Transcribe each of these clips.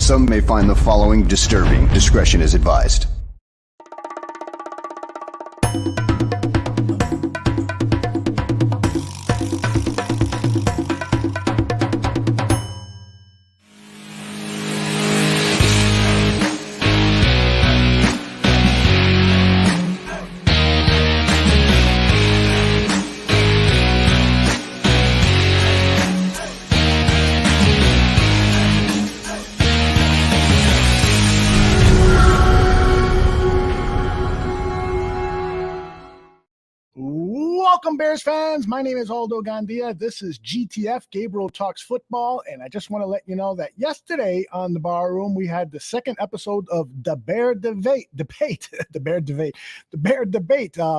Some may find the following disturbing. Discretion is advised. Welcome, Bears fans. My name is Aldo Gandia. This is GTF, Gabriel Talks Football, and I just want to let you know that yesterday on the Bar Room, we had the second episode of the Bear Debate,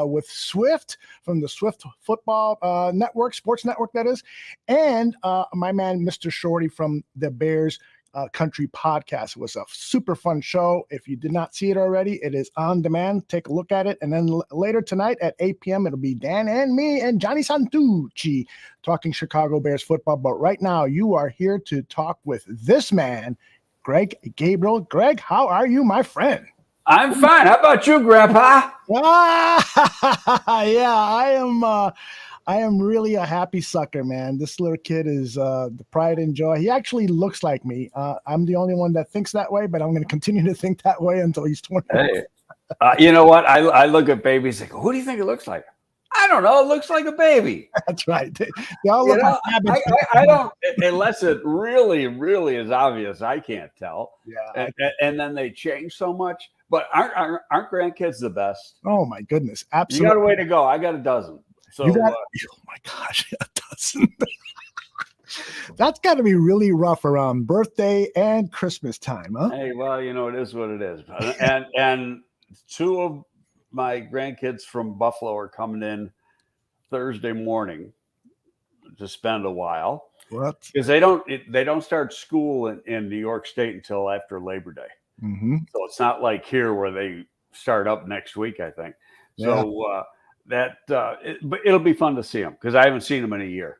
with Swift from the Swift Football Network, Sports Network, that is, and my man, Mr. Shorty from the Bears Country Podcast. It was a super fun show. If you did not see it already, it is on demand. Take a look at it. And then later tonight at 8 p.m., it'll be Dan and me and Johnny Santucci talking Chicago Bears football. But right now, you are here to talk with this man, Greg Gabriel. Greg, how are you, my friend? I'm fine. How about you, Grandpa? Yeah, I am really a happy sucker, man. This little kid is the pride and joy. He actually looks like me. I'm the only one that thinks that way, but I'm going to continue to think that way until he's 20. Hey, you know what? I look at babies and go, who do you think it looks like? I don't know. It looks like a baby. That's right. They all look like habits. I don't, unless it really, really is obvious. I can't tell. Yeah. And then they change so much. But aren't grandkids the best? Oh, my goodness. Absolutely. You got a way to go. I got a dozen. So, oh my gosh, a dozen. That's got to be really rough around birthday and Christmas time, huh? Hey, well, you know, it is what it is. And two of my grandkids from Buffalo are coming in Thursday morning to spend a while. What? Because they don't start school in New York State until after Labor Day. Mm-hmm. So it's not like here where they start up next week, I think. Yeah. So but it'll be fun to see them because I haven't seen them in a year.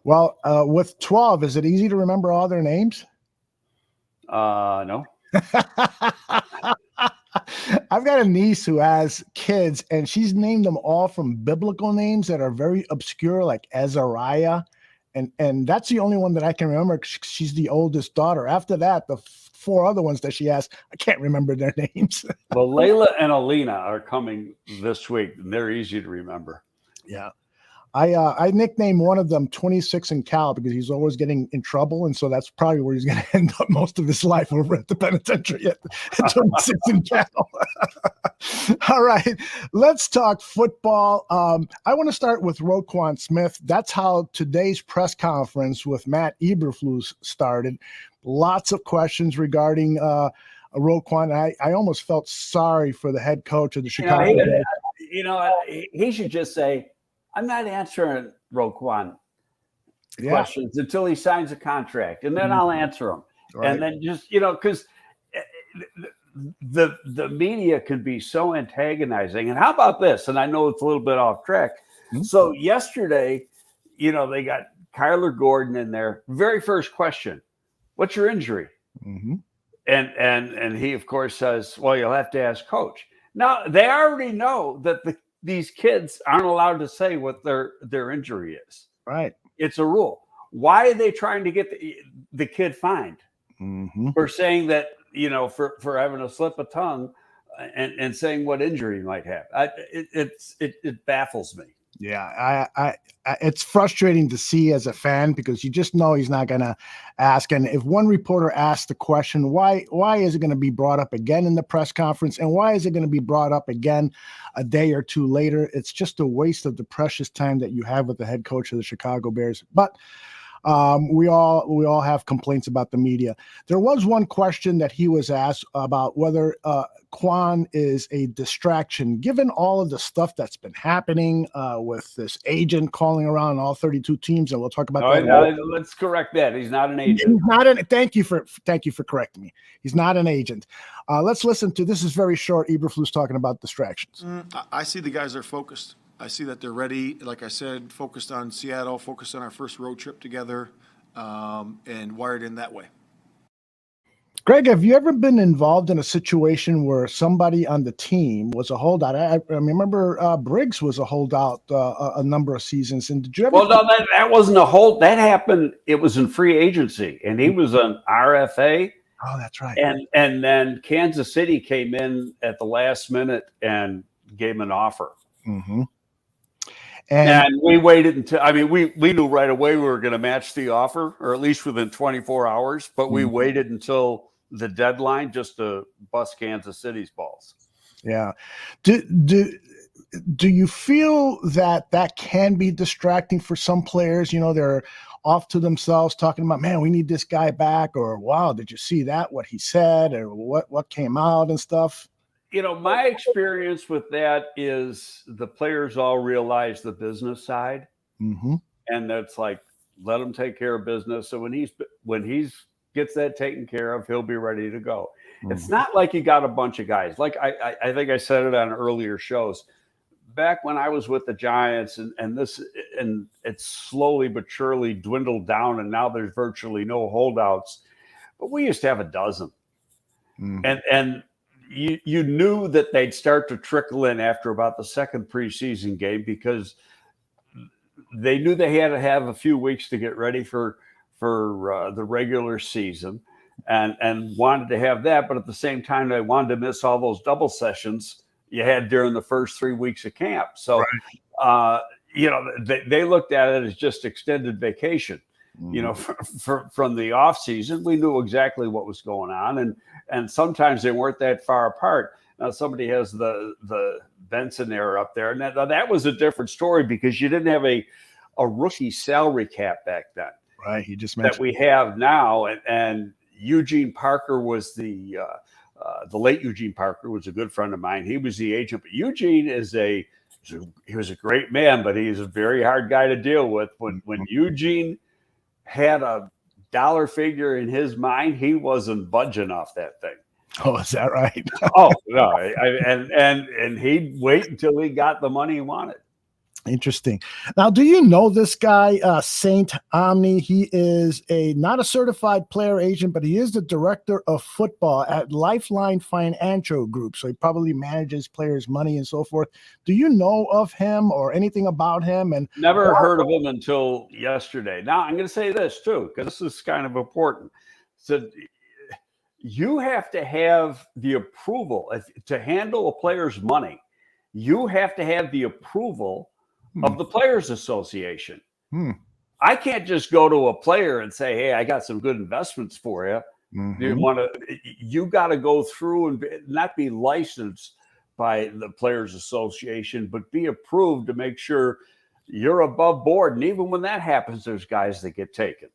Well, with 12, is it easy to remember all their names? No. I've got a niece who has kids, and she's named them all from biblical names that are very obscure, like Azariah. And that's the only one that I can remember. She's the oldest daughter. After that, the four other ones that she has, I can't remember their names. Well, Layla and Alina are coming this week, and they're easy to remember. Yeah. I nicknamed one of them 26 and Cal because he's always getting in trouble, and so that's probably where he's going to end up most of his life, over at the penitentiary at 26 and Cal. All right, let's talk football. I want to start with Roquan Smith. That's how today's press conference with Matt Eberflus started. Lots of questions regarding Roquan. I almost felt sorry for the head coach of the Chicago Bears. He should just say, I'm not answering Roquan questions until he signs a contract, and then I'll answer them. Right. And then just, because the media can be so antagonizing. And how about this? And I know it's a little bit off track. Mm-hmm. So yesterday, they got Kyler Gordon in there. Very first question, what's your injury? Mm-hmm. And he, of course, says, well, you'll have to ask coach. Now, they already know that these kids aren't allowed to say what their injury is. Right. It's a rule. Why are they trying to get the kid fined for saying that, for having a slip of tongue and saying what injury he might have? It baffles me. Yeah, I it's frustrating to see as a fan because you just know he's not going to ask. And if one reporter asks the question, why is it going to be brought up again in the press conference? And why is it going to be brought up again a day or two later? It's just a waste of the precious time that you have with the head coach of the Chicago Bears. But we all have complaints about the media. There was one question that he was asked about whether Quan is a distraction, given all of the stuff that's been happening with this agent calling around all 32 teams, and we'll talk about that. Right, let's correct that. He's not an agent. He's not an. Thank you for correcting me. He's not an agent. Let's listen to this. Is very short. Eberflus talking about distractions. I see the guys are focused. I see that they're ready. Like I said, focused on Seattle, focused on our first road trip together, and wired in that way. Greg, have you ever been involved in a situation where somebody on the team was a holdout? I remember Briggs was a holdout a number of seasons. And did you ever? Well, no, that wasn't a hold. That happened. It was in free agency, and he was an RFA. Oh, that's right. And then Kansas City came in at the last minute and gave him an offer. Mm-hmm. And we waited until, we knew right away we were going to match the offer, or at least within 24 hours, but we waited until the deadline just to bust Kansas City's balls. Yeah. Do you feel that can be distracting for some players? They're off to themselves talking about, man, we need this guy back, or wow, did you see that, what he said, or what came out and stuff? My experience with that is the players all realize the business side, and that's like, let him take care of business. So when he's gets that taken care of, he'll be ready to go. It's not like you got a bunch of guys. Like I think I said it on earlier shows. Back when I was with the Giants, and it's slowly but surely dwindled down, and now there's virtually no holdouts. But we used to have a dozen, and you knew that they'd start to trickle in after about the second preseason game, because they knew they had to have a few weeks to get ready for the regular season, and wanted to have that. But at the same time, they wanted to miss all those double sessions you had during the first 3 weeks of camp. So, they looked at it as just extended vacation. From the off season, we knew exactly what was going on, and sometimes they weren't that far apart. Now somebody has the Benson era up there, and that was a different story, because you didn't have a rookie salary cap back then. Right, he just mentioned that we have now, and Eugene Parker was the late Eugene Parker was a good friend of mine. He was the agent, but Eugene he was a great man, but he's a very hard guy to deal with. When Eugene had a dollar figure in his mind, he wasn't budging off that thing. Oh, is that right? Oh no, and he'd wait until he got the money he wanted. Interesting. Now, do you know this guy, Saint Omni? He is not a certified player agent, but he is the director of football at Lifeline Financial Group. So he probably manages players' money and so forth. Do you know of him or anything about him? And never heard of him until yesterday. Now, I'm going to say this too, because this is kind of important. So you have to have the approval to handle a player's money. You have to have the approval of the Players Association. I can't just go to a player and say, hey, I got some good investments for you. You got to go through and not be licensed by the Players Association, but be approved to make sure you're above board. And even when that happens, there's guys that get taken.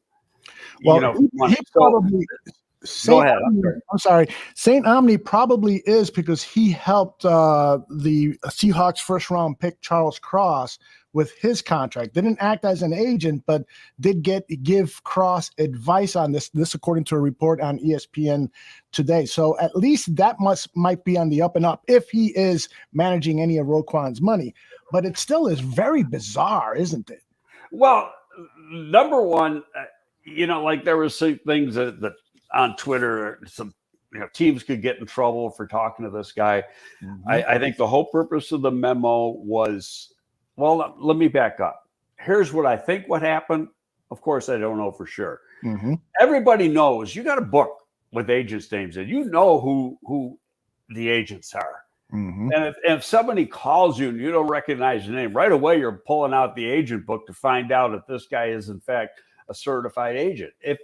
Well, go ahead. I'm sorry. Saint Omni probably is, because he helped the Seahawks first round pick Charles Cross with his contract. Didn't act as an agent, but did give Cross advice on this. This according to a report on ESPN today. So at least that might be on the up and up if he is managing any of Roquan's money. But it still is very bizarre, isn't it? Well, number one, like there were some things that on Twitter, some teams could get in trouble for talking to this guy. I think the whole purpose of the memo was, well, let me back up. Here's what I think what happened. Of course, I don't know for sure. Everybody knows you got a book with agents' names in. You know who the agents are. And if somebody calls you and you don't recognize the name, right away you're pulling out the agent book to find out if this guy is in fact a certified agent. If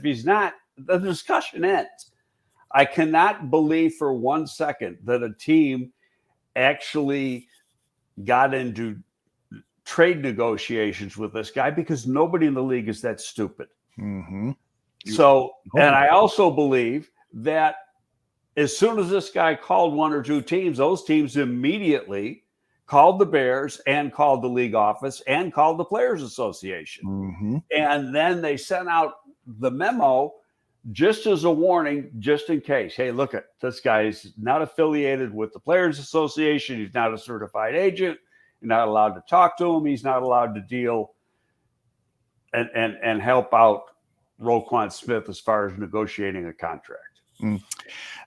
he's not, the discussion ends. I cannot believe for 1 second that a team actually got into trade negotiations with this guy, because nobody in the league is that stupid. So, and I also believe that as soon as this guy called one or two teams, those teams immediately called the Bears and called the league office and called the Players Association. And then they sent out the memo just as a warning, just in case. Hey, look, this guy's not affiliated with the Players Association. He's not a certified agent. You're not allowed to talk to him. He's not allowed to deal and help out Roquan Smith as far as negotiating a contract.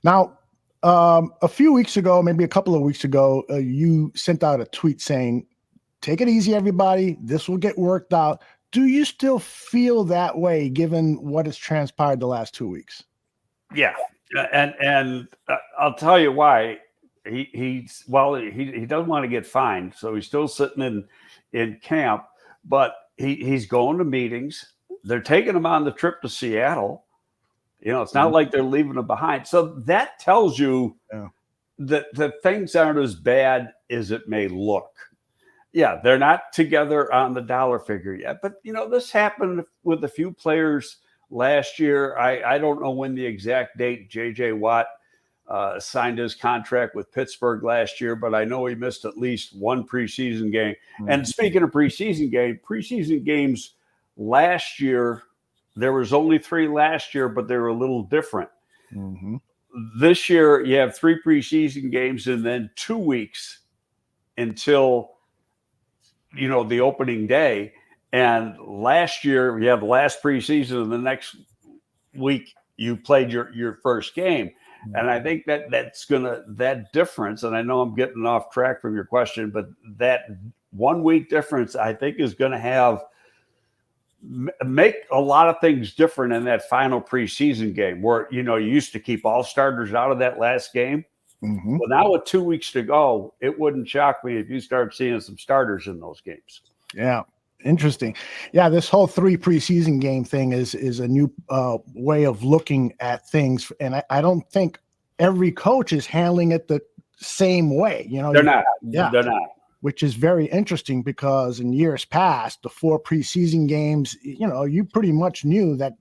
Now, a few weeks ago, maybe a couple of weeks ago, you sent out a tweet saying, "Take it easy, everybody. This will get worked out." Do you still feel that way given what has transpired the last 2 weeks? Yeah. And I'll tell you why. He doesn't want to get fined, so he's still sitting in camp, but he's going to meetings. They're taking him on the trip to Seattle. It's not like they're leaving him behind. So that tells you that things aren't as bad as it may look. Yeah, they're not together on the dollar figure yet, but this happened with a few players last year. I don't know when the exact date J.J. Watt signed his contract with Pittsburgh last year, but I know he missed at least one preseason game. And speaking of preseason games last year, there was only 3 last year, but they were a little different. This year, you have 3 preseason games and then 2 weeks until the opening day. And last year, you have the last preseason, and the next week you played your first game. And I think that difference, and I know I'm getting off track from your question, but that 1 week difference, I think, is going to make a lot of things different in that final preseason game where, you used to keep all starters out of that last game. Well, now with 2 weeks to go, it wouldn't shock me if you start seeing some starters in those games. Yeah. Interesting. Yeah, this whole 3 preseason game thing is a new way of looking at things, and I don't think every coach is handling it the same way. They're not. They're not. Which is very interesting because in years past, the 4 preseason games, you pretty much knew that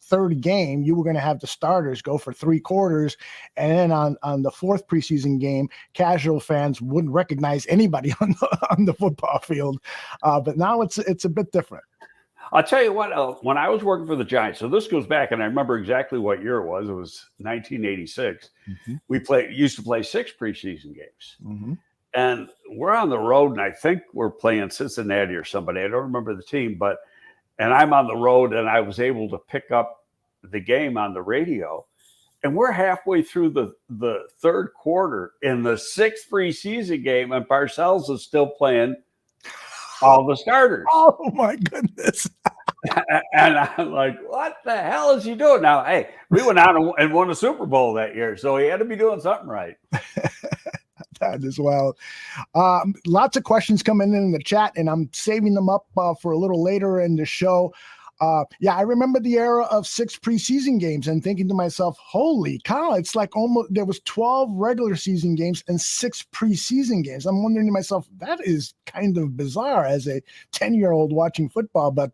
third game you were going to have the starters go for 3 quarters, and then on the 4th preseason game, casual fans wouldn't recognize anybody on the football field. But now it's a bit different. I'll tell you what. When I was working for the Giants, so this goes back, and I remember exactly what year it was. It was 1986. We used to play 6 preseason games. And we're on the road, and I think we're playing Cincinnati or somebody. I don't remember the team, and I'm on the road, and I was able to pick up the game on the radio. And we're halfway through the third quarter in the 6th preseason game, and Parcells is still playing all the starters. Oh, my goodness. And I'm like, what the hell is he doing? Now, hey, we went out and won a Super Bowl that year, so he had to be doing something right. That as well. Lots of questions coming in the chat, and I'm saving them up for a little later in the show. I remember the era of 6 preseason games and thinking to myself, holy cow, it's like almost there was 12 regular season games and 6 preseason games. I'm wondering to myself, that is kind of bizarre as a 10-year-old watching football, but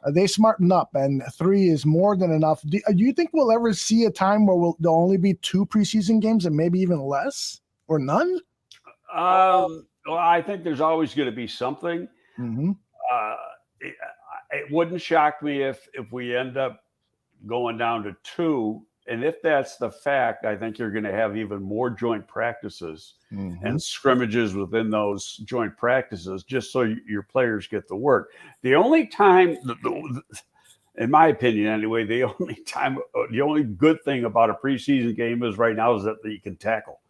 they smartened up, and 3 is more than enough. Do you think we'll ever see a time where there'll only be 2 preseason games and maybe even less? Or none? Well, I think there's always going to be something. It wouldn't shock me if we end up going down to 2. And if that's the fact, I think you're going to have even more joint practices and scrimmages within those joint practices, just so your players get the work. The only time, in my opinion anyway, the only good thing about a preseason game is right now is that you can tackle.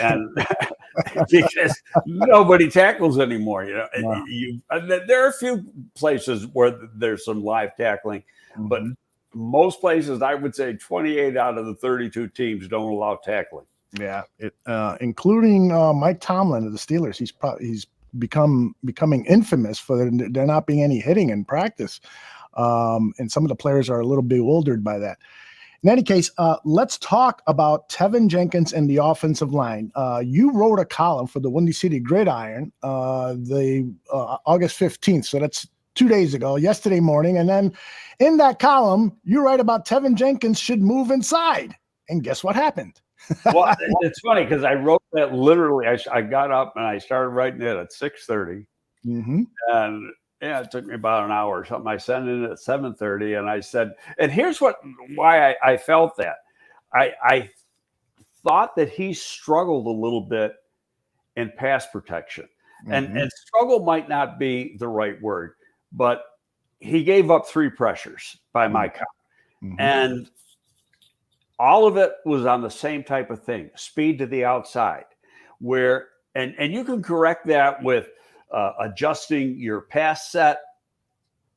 And because nobody tackles anymore, Wow. There are a few places where there's some live tackling, but most places, I would say 28 out of the 32 teams don't allow tackling. Yeah, including Mike Tomlin of the Steelers. He's becoming infamous for there not being any hitting in practice, and some of the players are a little bewildered by that. In any case, let's talk about Teven Jenkins and the offensive line. You wrote a column for the Windy City Gridiron the August 15th, so that's 2 days ago, yesterday morning. And then in that column, you write about Teven Jenkins should move inside. And guess what happened? Well, it's funny because I wrote that literally. I got up and I started writing it at 6:30. And it took me about an hour or something. I sent it at 7:30, and I said, and here's why I felt that. I thought that he struggled a little bit in pass protection. And struggle might not be the right word, but he gave up 3 pressures by my count. Mhm. And all of it was on the same type of thing, speed to the outside, where and you can correct that with adjusting your pass set,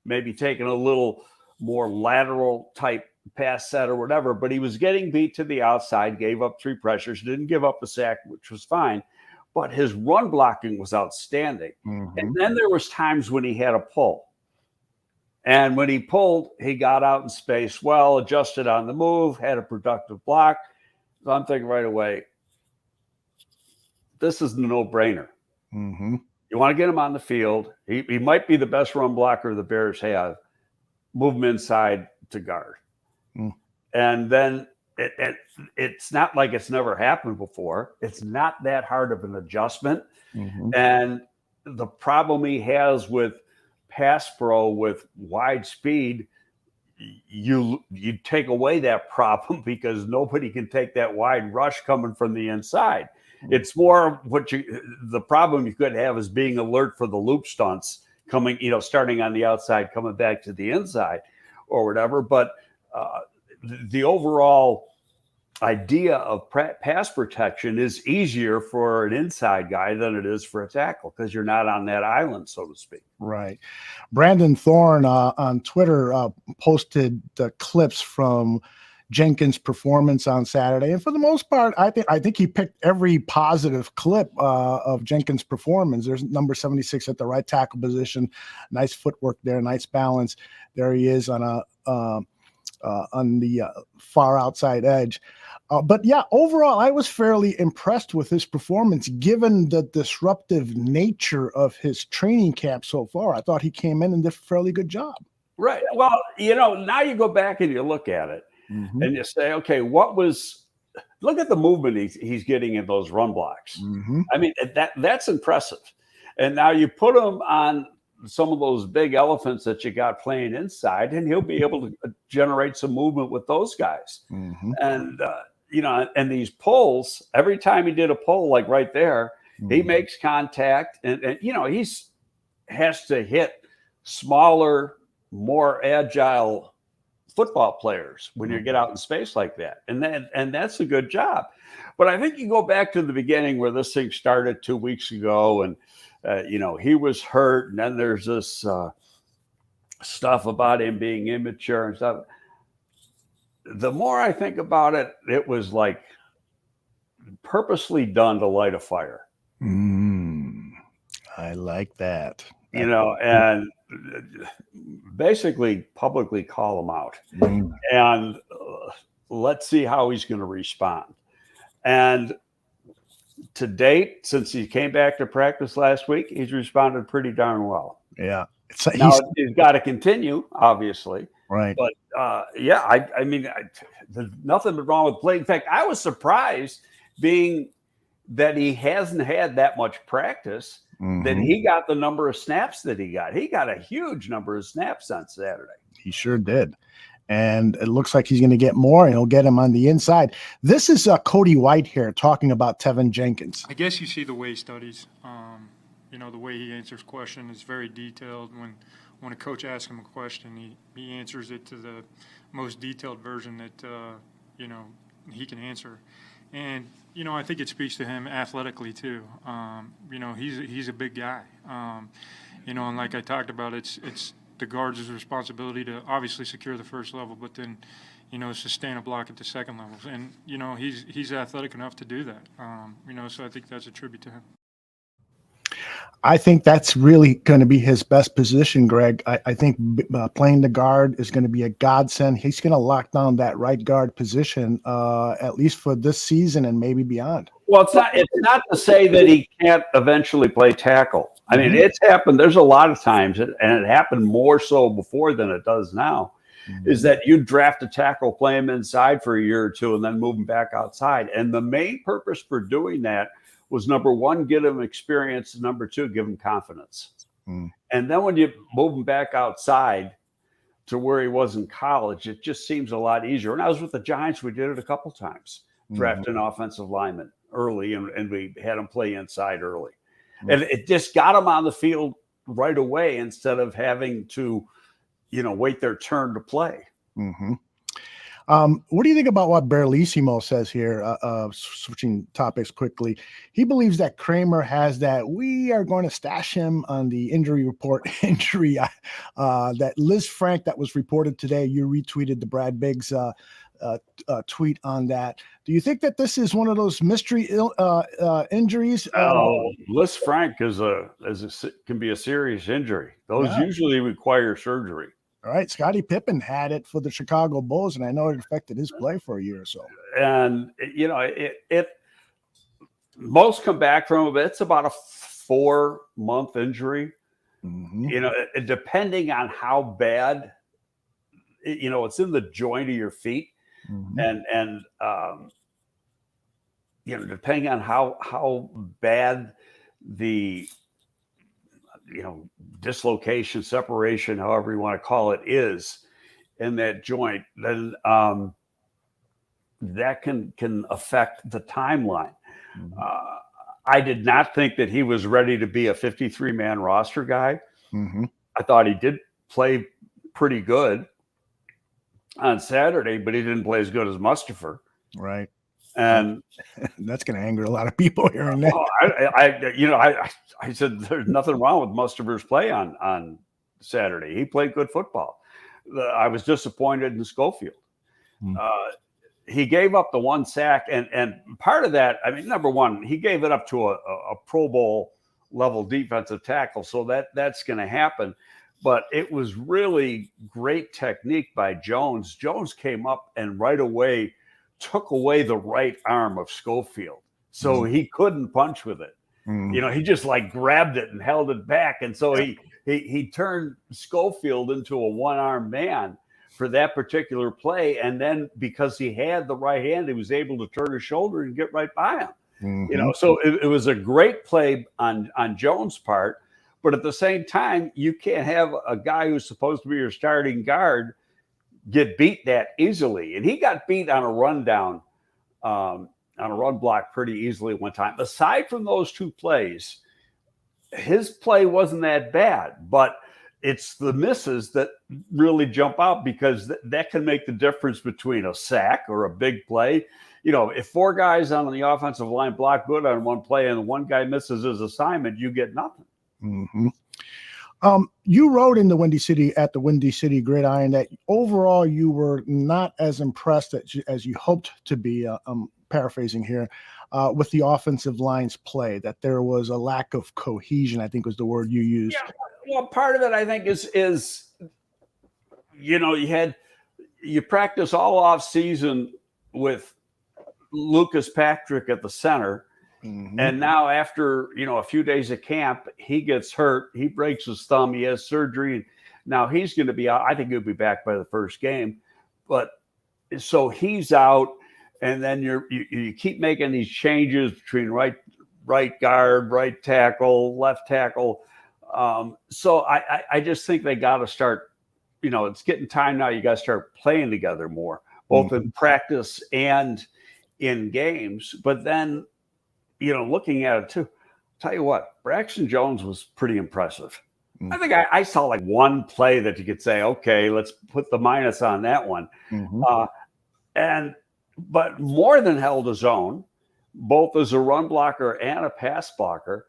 maybe taking a little more lateral type pass set or whatever, but he was getting beat to the outside, gave up 3 pressures, didn't give up a sack, which was fine, but his run blocking was outstanding. Mhm. And then there was times when he had a pull. And when he pulled, he got out in space well, adjusted on the move, had a productive block. So I'm thinking right away, this is a no-brainer. Mhm. You want to get him on the field. He might be the best run blocker the Bears have. Move him inside to guard. Mm. And then it's not like it's never happened before. It's not that hard of an adjustment. Mhm. And the problem he has with pass pro with wide speed, you take away that problem because nobody can take that wide rush coming from the inside. It's more the problem you could have is being alert for the loop stunts coming, starting on the outside, coming back to the inside or whatever. But the overall idea of pass protection is easier for an inside guy than it is for a tackle because you're not on that island, so to speak. Right. Brandon Thorne on Twitter posted the clips from Jenkins' performance on Saturday, and for the most part, I think he picked every positive clip of Jenkins' performance. There's number 76 at the right tackle position, nice footwork there, nice balance. There he is on the far outside edge. But yeah, overall, I was fairly impressed with his performance, given the disruptive nature of his training camp so far. I thought he came in and did a fairly good job. Right. Well, now you go back and you look at it and you say, okay, look at the movement he's getting in those run blocks. Mm-hmm. I mean, that's impressive. And now you put him on some of those big elephants that you got playing inside, and he'll be able to generate some movement with those guys. Mm-hmm. And, and these pulls, every time he did a pull, like right there, he makes contact and he has to hit smaller, more agile football players when you get out in space like that. And that's a good job. But I think you go back to the beginning where this thing started 2 weeks ago and, he was hurt. And then there's this stuff about him being immature and stuff. The more I think about it, it was like purposely done to light a fire. I like that. And basically publicly call him out and let's see how he's going to respond. And to date, since he came back to practice last week, he's responded pretty darn well. Yeah. He's got to continue, obviously. Right. But I mean, there's nothing wrong with playing. In fact, I was surprised being that he hasn't had that much practice that he got the number of snaps that he got. He got a huge number of snaps on Saturday. He sure did. And it looks like he's going to get more, and he'll get him on the inside. This is Cody Whitehair talking about Teven Jenkins. I guess you see the way he studies. The way he answers questions is very detailed. When a coach asks him a question, he answers it to the most detailed version that he can answer. And I think it speaks to him athletically too. He's a big guy. And like I talked about, it's the guards' responsibility to obviously secure the first level, but then sustain a block at the second level. And he's athletic enough to do that. So I think that's a tribute to him. I think that's really going to be his best position, Greg. I think playing the guard is going to be a godsend. He's going to lock down that right guard position, at least for this season and maybe beyond. Well, it's not to say that he can't eventually play tackle. I mean, it's happened. There's a lot of times, and it happened more so before than it does now, is that you draft a tackle, play him inside for a year or two, and then move him back outside. And the main purpose for doing that was, number one, get him experience, number two, give him confidence. And then when you move him back outside to where he was in college, it just seems a lot easier. When I was with the Giants, we did it a couple times, drafting offensive linemen early, and we had him play inside early. And it just got him on the field right away instead of having to wait their turn to play. Mm-hmm. What do you think about what Berlissimo says here? Switching topics quickly, he believes that Kramer has that. We are going to stash him on the injury report. Injury that Liz Frank that was reported today. You retweeted the Brad Biggs tweet on that. Do you think that this is one of those mystery injuries? Liz Frank can be a serious injury. Those usually require surgery. All right, Scottie Pippen had it for the Chicago Bulls, and I know it affected his play for a year or so. And it most come back from it. It's about a 4-month injury. Mm-hmm. Depending on how bad, it's in the joint of your feet, mm-hmm. and depending on how bad the dislocation, separation, however you want to call it, is in that joint, then that can affect the timeline. Mm-hmm. I did not think that he was ready to be a 53-man roster guy. Mm-hmm. I thought he did play pretty good on Saturday, but he didn't play as good as Mustafa. Right. And that's going to anger a lot of people hearing that. I said there's nothing wrong with Mustafa's play on Saturday. He played good football. I was disappointed in Schofield. He gave up the 1 sack, and part of that, number one, he gave it up to a Pro Bowl level defensive tackle, so that's going to happen. But it was really great technique by Jones. Jones came up and right away took away the right arm of Schofield, so he couldn't punch with it. He just grabbed it and held it back, and so he turned Schofield into a one-armed man for that particular play. And then because he had the right hand, he was able to turn his shoulder and get right by him. So it was a great play on Jones' part. But at the same time, you can't have a guy who's supposed to be your starting guard get beat that easily. And he got beat on a rundown, on a run block pretty easily one time. Aside from those 2 plays, his play wasn't that bad, but it's the misses that really jump out, because that can make the difference between a sack or a big play. If 4 guys on the offensive line block good on one play and one guy misses his assignment, you get nothing. Mm-hmm. You wrote in the Windy City Gridiron that overall you were not as impressed as you hoped to be. Paraphrasing here, with the offensive line's play, that there was a lack of cohesion, I think was the word you used. Yeah, well, part of it I think is you practice all off season with Lucas Patrick at the center. Mm-hmm. And now after, a few days of camp, he gets hurt. He breaks his thumb. He has surgery. Now he's going to be out. I think he'll be back by the first game. But so he's out. And then you keep making these changes between right guard, right tackle, left tackle. So I just think they got to start, it's getting time now. You got to start playing together more, both in practice and in games. But then, looking at it too, tell you what, Braxton Jones was pretty impressive. I think I saw one play that you could say, okay, let's put the minus on that one. But more than held his own, both as a run blocker and a pass blocker.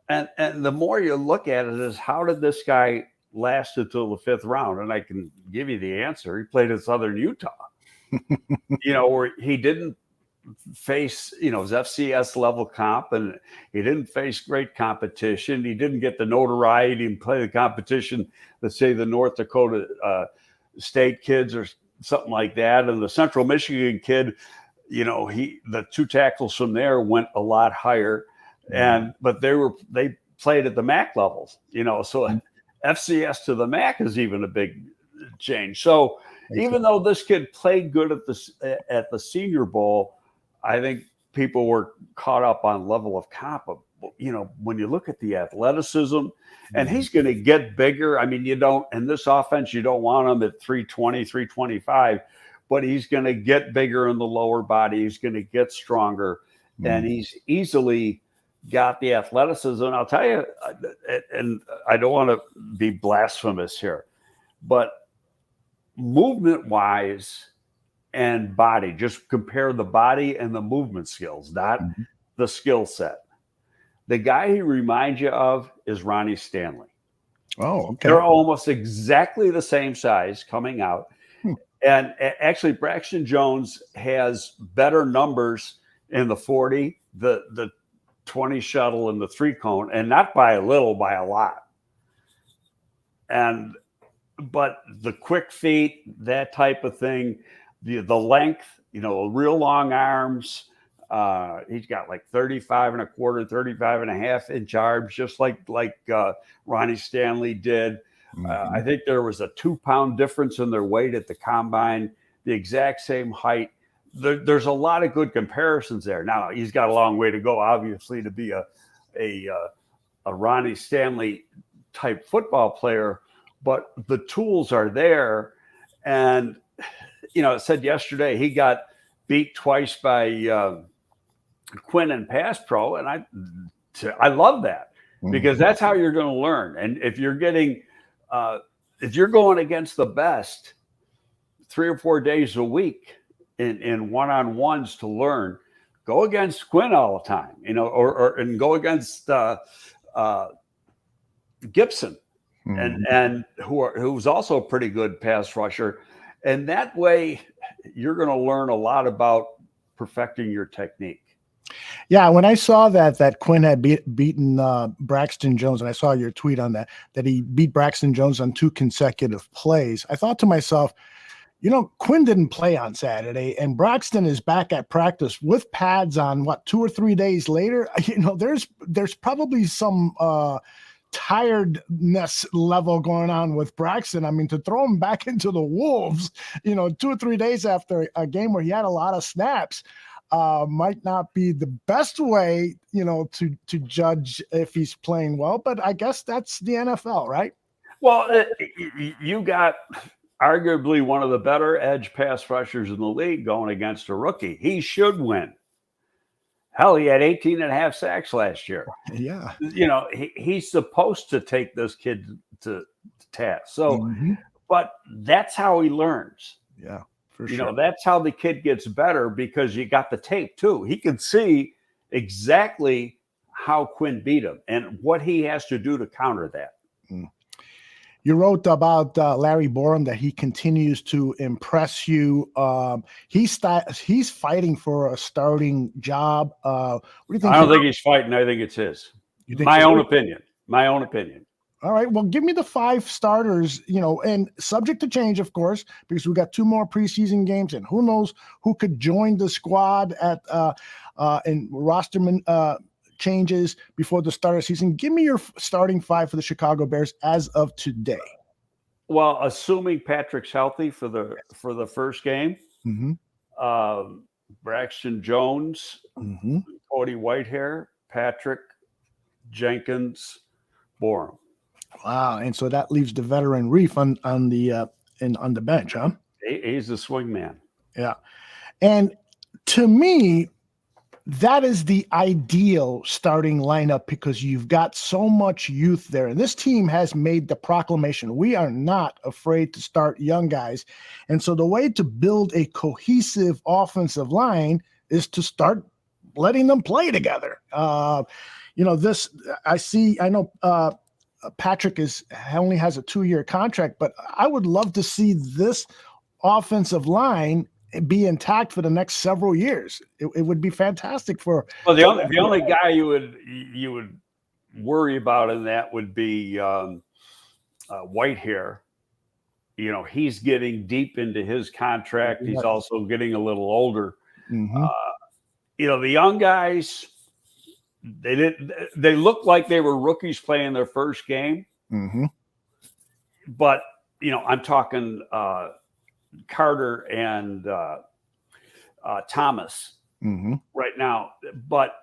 And the more you look at it is, how did this guy last until the 5th round? And I can give you the answer. He played at Southern Utah, where he didn't face, his FCS level comp, and he didn't face great competition. He didn't get the notoriety. He didn't play the competition, let's say the North Dakota State kids or something like that. And the Central Michigan kid, the 2 tackles from there went a lot higher. But they played at the MAC levels, so FCS to the MAC is even a big change. So even though this kid played good at the Senior Bowl, I think people were caught up on level of comp. When you look at the athleticism, and he's going to get bigger. In this offense, you don't want him at 320, 325, but he's going to get bigger in the lower body. He's going to get stronger, and he's easily got the athleticism. And I'll tell you, and I don't want to be blasphemous here, but movement wise and body, just compare the body and the movement skills, not the skill set. The guy he reminds you of is Ronnie Stanley. Oh, okay. They're almost exactly the same size coming out. And actually, Braxton Jones has better numbers in the 40, the 20 shuttle, and the 3-cone, and not by a little, by a lot. But the quick feet, that type of thing, the length, real long arms. He's got like 35 and a quarter, 35 and a half inch arms, just like Ronnie Stanley did. I think there was a 2-pound difference in their weight at the combine, the exact same height. There's a lot of good comparisons there. Now, he's got a long way to go, obviously, to be a Ronnie Stanley type football player, but the tools are there. And, it said yesterday he got beat twice by Quinn in pass pro. And I love that, because that's how you're going to learn. And if you're going against the best 3 or 4 days a week in one-on-ones to learn, go against Quinn all the time, and go against Gibson, and who's also a pretty good pass rusher. And that way you're going to learn a lot about perfecting your technique. Yeah, when I saw that Quinn had beaten Braxton Jones, and I saw your tweet on that he beat Braxton Jones on 2 consecutive plays, I thought to myself, Quinn didn't play on Saturday, and Braxton is back at practice with pads on, 2 or 3 days later. There's probably some tiredness level going on with Braxton. I mean, to throw him back into the Wolves, 2 or 3 days after a game where he had a lot of snaps, might not be the best way, to judge if he's playing well, but I guess that's the NFL, right? Well, you got arguably one of the better edge pass rushers in the league going against a rookie. He should win. Hell, he had 18 and a half sacks last year. Yeah. He's supposed to take this kid to task. So, but that's how he learns. Yeah. For sure. That's how the kid gets better, because you got the tape too. He can see exactly how Quinn beat him and what he has to do to counter that. You wrote about Larry Borom, that he continues to impress you. He's fighting for a starting job. What do you think? I don't think he's fighting. I think it's his. My own opinion. All right. Well, give me the 5 starters, and subject to change, of course, because we got 2 more preseason games, and who knows who could join the squad in rosterman changes before the start of the season. Give me your starting 5 for the Chicago Bears as of today. Well, assuming Patrick's healthy for the first game, Braxton Jones, Cody Whitehair, Patrick, Jenkins, Borom. Wow, and so that leaves the veteran Reef on the bench, huh? He's the swing man. Yeah, and to me, that is the ideal starting lineup, because you've got so much youth there. And this team has made the proclamation, we are not afraid to start young guys. And so the way to build a cohesive offensive line is to start letting them play together. I know Patrick only has a 2-year contract, but I would love to see this offensive line be intact for the next several years. It would be fantastic for. Well, the only guy you would worry about in that would be Whitehair. He's getting deep into his contract. He's also getting a little older. The young guys, they looked like they were rookies playing their first game. But I'm talking Carter and Thomas right now, but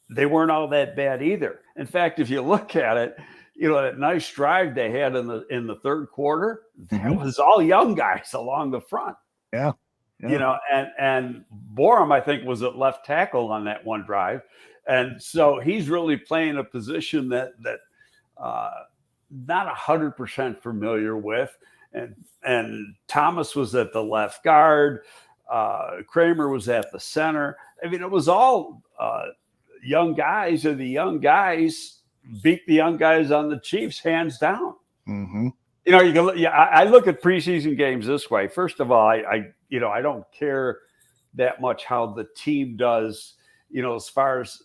they weren't all that bad either. In fact, if you look at it, that nice drive they had in the third quarter, that was all young guys along the front. Yeah. And Borom, I think, was at left tackle on that one drive, and so he's really playing a position that not 100% familiar with. and Thomas was at the left guard. Kramer was at the center. I mean, it was all young guys, and the young guys beat the young guys on the Chiefs hands down. Mm-hmm. You know, you can. Yeah, I look at preseason games this way. First of all, I don't care that much how the team does. You know, as far as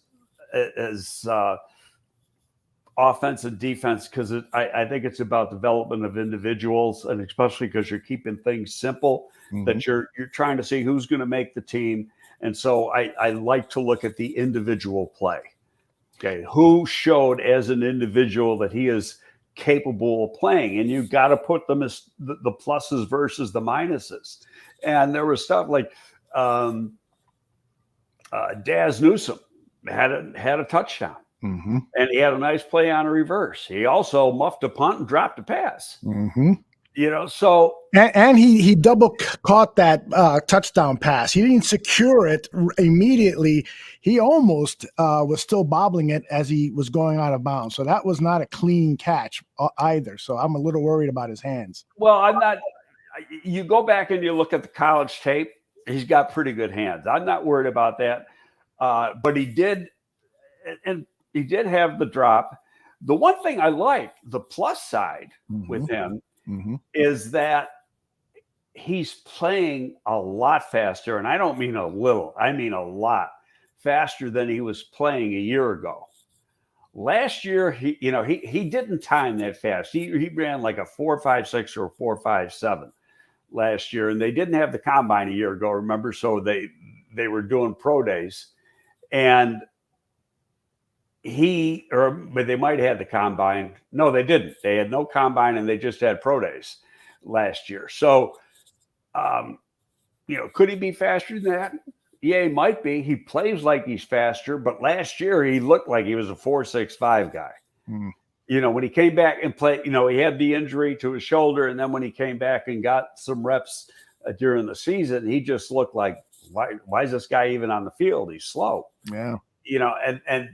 offense and defense, because I think it's about development of individuals, and especially because you're keeping things simple. Mm-hmm. That you're trying to see who's going to make the team, and so I like to look at the individual play. Okay, who showed as an individual that he is capable of playing, and you've got to put them as the pluses versus the minuses. And there was stuff like Daz Newsome had a touchdown, mm-hmm. and he had a nice play on a reverse. He also muffed a punt and dropped a pass. Mm-hmm. You know, so and he double caught that touchdown pass. He didn't secure it immediately. He almost was still bobbling it as he was going out of bounds. So that was not a clean catch either. So I'm a little worried about his hands. Well, I'm not. You go back and you look at the college tape. He's got pretty good hands. I'm not worried about that. But he did, and he did have the drop. The one thing I like, the plus side mm-hmm. with him, mm-hmm. is that he's playing a lot faster. And I don't mean a little, I mean a lot faster than he was playing a year ago. Last year, he didn't time that fast. He ran like a 4.56 or 4.57 last year, and they didn't have the combine a year ago, remember? So they were doing pro days, and but they might have had the combine. No, they didn't. They had no combine, and they just had pro days last year. So, could he be faster than that? Yeah, he might be. He plays like he's faster, but last year he looked like he was a 4.65 guy. Mm. When he came back and played, he had the injury to his shoulder, and then when he came back and got some reps during the season, he just looked like, why is this guy even on the field? He's slow. Yeah. And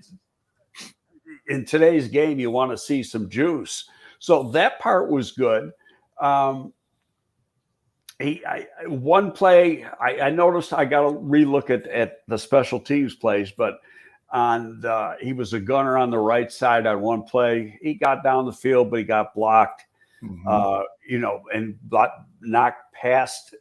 in today's game, you want to see some juice. So that part was good. One play, I noticed, I got to relook at the special teams plays, but he was a gunner on the right side on one play. He got down the field, but he got blocked, mm-hmm. And knocked past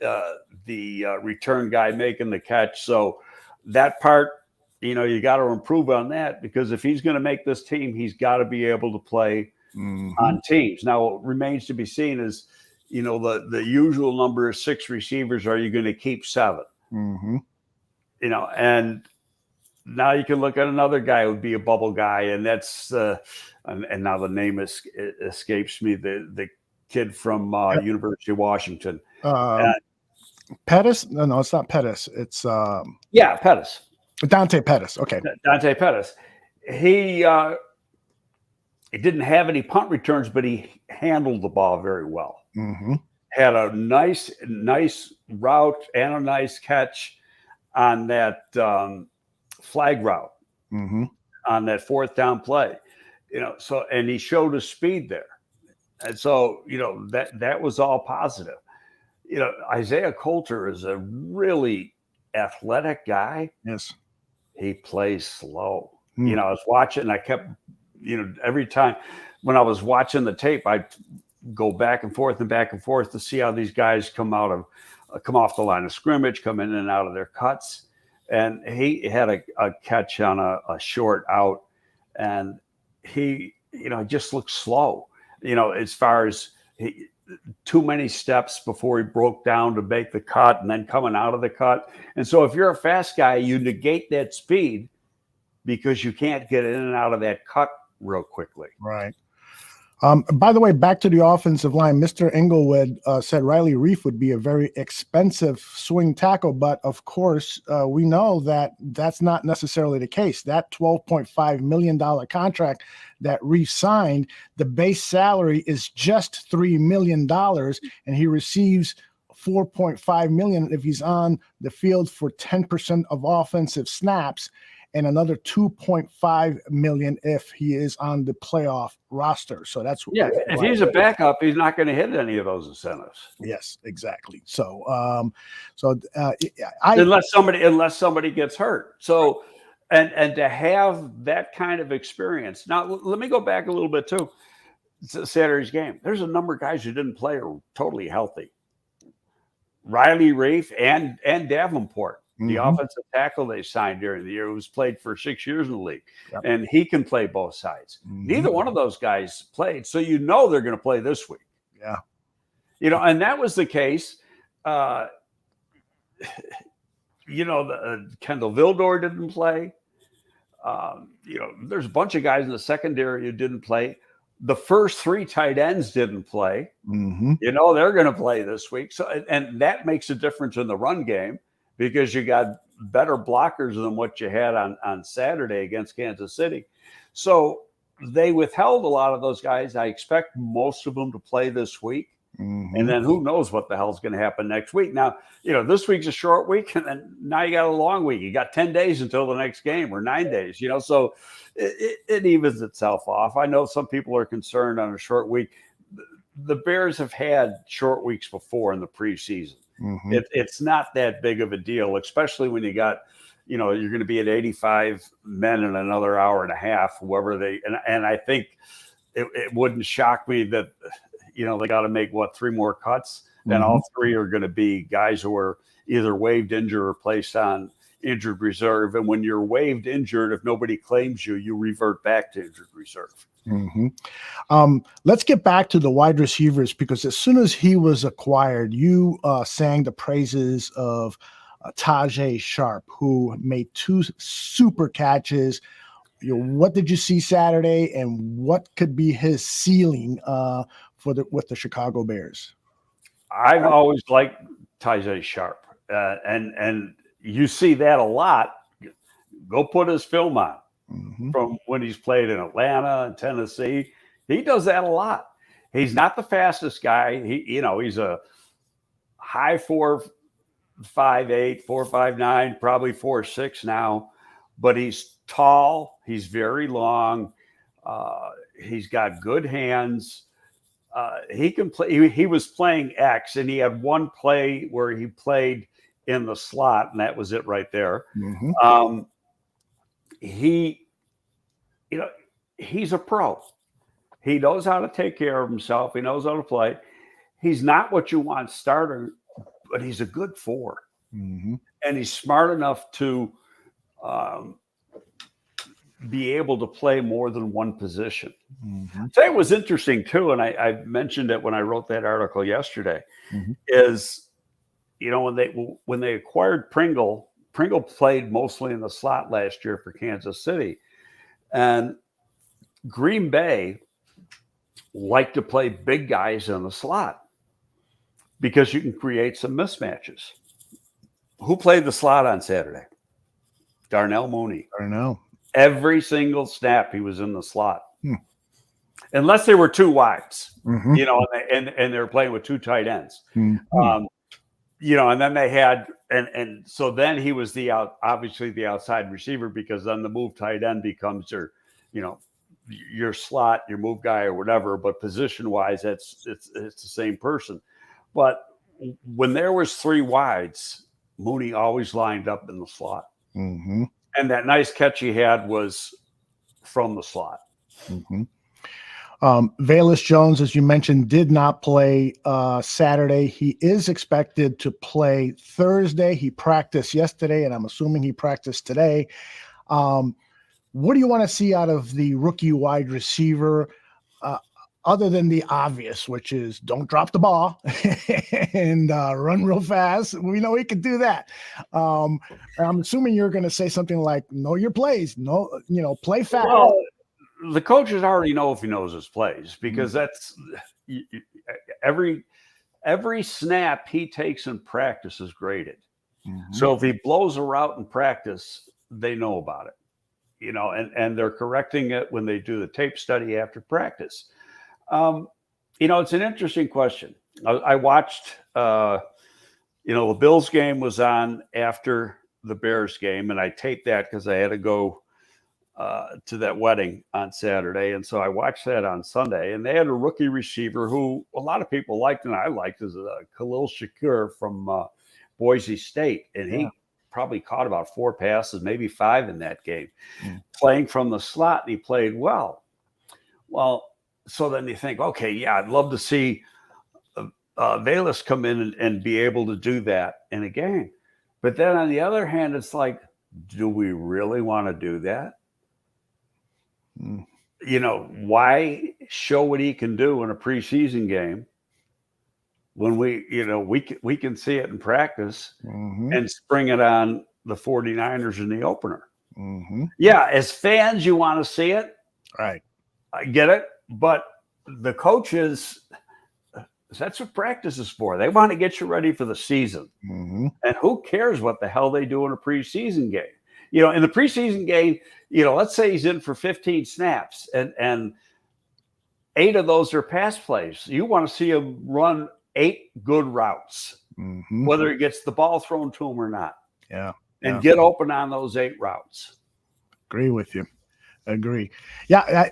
the return guy making the catch. So that part, you got to improve on that, because if he's going to make this team, he's got to be able to play mm-hmm. on teams. Now, what remains to be seen is, the usual number of 6 receivers. Are you going to keep 7? Mm-hmm. And now you can look at another guy who would be a bubble guy, and that's and now the name escapes me. The kid from University of Washington. Pettis? No, it's not Pettis. It's Pettis. Dante Pettis. Okay. Dante Pettis. He didn't have any punt returns, but he handled the ball very well. Mm-hmm. Had a nice route and a nice catch on that flag route, mm-hmm. on that 4th down play. So, and he showed his speed there. And so, that was all positive. Isaiah Coulter is a really athletic guy. Yes. He plays slow. Mm. I was watching, and I kept, every time when I was watching the tape, I'd go back and forth to see how these guys come off the line of scrimmage, come in and out of their cuts. And he had a catch on a short out, and he, just looked slow, as far as too many steps before he broke down to make the cut, and then coming out of the cut. And so if you're a fast guy, you negate that speed because you can't get in and out of that cut real quickly. Right. By the way, back to the offensive line, Mr. Englewood said Riley Reif would be a very expensive swing tackle, but of course, we know that that's not necessarily the case. That $12.5 million contract that Reif signed, the base salary is just $3 million, and he receives $4.5 million if he's on the field for 10% of offensive snaps. and another $2.5 million if he is on the playoff roster. So that's if he's a backup, he's not going to hit any of those incentives. Yes, exactly. So, unless somebody gets hurt. So, and to have that kind of experience. Now, let me go back a little bit too. Saturday's game. There's a number of guys who didn't play or totally healthy. Riley Reif and Davenport, the offensive tackle they signed during the year, who's played for 6 years in the league, and he can play both sides. Neither one of those guys played, so they're going to play this week. Yeah, and that was the case. Kendall Vildor didn't play. There's a bunch of guys in the secondary who didn't play. The first 3 tight ends didn't play. They're going to play this week. So, and that makes a difference in the run game because you got better blockers than what you had on Saturday against Kansas City. So they withheld a lot of those guys. I expect most of them to play this week. And then who knows what the hell's going to happen next week. Now, this week's a short week, and then now you got a long week. You got 10 days until the next game, or 9 days, so it evens itself off. I know some people are concerned on a short week. The Bears have had short weeks before in the preseason. It's not that big of a deal, especially when you got, you're going to be at 85 men in another hour and a half, whoever and I think it wouldn't shock me that, they got to make 3 more cuts, and all 3 are going to be guys who are either waived injured or placed on injured reserve. And when you're waived injured, if nobody claims you revert back to injured reserve. Let's get back to the wide receivers, because as soon as he was acquired, you sang the praises of Tayje Sharpe, who made 2 super catches. What did you see Saturday, and what could be his ceiling with the Chicago Bears? I've always liked Tayje Sharpe, and you see that a lot. Go put his film on from when he's played in Atlanta and Tennessee. He does that a lot. He's not the fastest guy. He's a high 4.58, 4.59, probably 4.6 now, but he's tall. He's very long. He's got good hands. He can play. He was playing X, and he had one play where he played in the slot, and that was it right there. He's a pro. He knows how to take care of himself. He knows how to play. He's not what you want starter, but he's a good 4. And he's smart enough to be able to play more than one position. I'd say it was interesting too, and I mentioned it when I wrote that article yesterday, is when they acquired Pringle played mostly in the slot last year for Kansas City, and Green Bay liked to play big guys in the slot because you can create some mismatches. Who played the slot on Saturday? Darnell Mooney. Darnell. Every single snap he was in the slot, unless they were 2 wides, and they were playing with 2 tight ends, and then they had, and so then he was obviously the outside receiver, because then the move tight end becomes your slot, your move guy or whatever, but position wise, it's the same person. But when there was 3 wides, Mooney always lined up in the slot. And that nice catch he had was from the slot. Velus Jones, as you mentioned, did not play Saturday. He is expected to play Thursday. He practiced yesterday, and I'm assuming he practiced today. What do you want to see out of the rookie wide receiver, other than the obvious, which is don't drop the ball and run real fast? We know he can do that. I'm assuming you're going to say something like, know your plays, play fast. Well, the coaches already know if he knows his plays, because that's every snap he takes in practice is graded. So if he blows a route in practice, they know about it, and they're correcting it when they do the tape study after practice. It's an interesting question. I watched, the Bills game was on after the Bears game, and I taped that because I had to go to that wedding on Saturday. And so I watched that on Sunday, and they had a rookie receiver who a lot of people liked, and I liked, is Khalil Shakir from Boise State. And he probably caught about 4 passes, maybe 5 in that game, playing from the slot. And he played well. Well, so then you think, okay, yeah, I'd love to see Velus come in and be able to do that in a game. But then on the other hand, it's like, do we really want to do that? You know, why show what he can do in a preseason game when we can see it in practice and spring it on the 49ers in the opener? Yeah, as fans, you want to see it. Right. I get it. But the coaches, that's what practice is for. They want to get you ready for the season. And who cares what the hell they do in a preseason game? You know, in the preseason game, you know, let's say he's in for 15 snaps and 8 of those are pass plays. You want to see him run 8 good routes, whether he gets the ball thrown to him or not. And get open on those 8 routes. Agree with you. Agree. Yeah,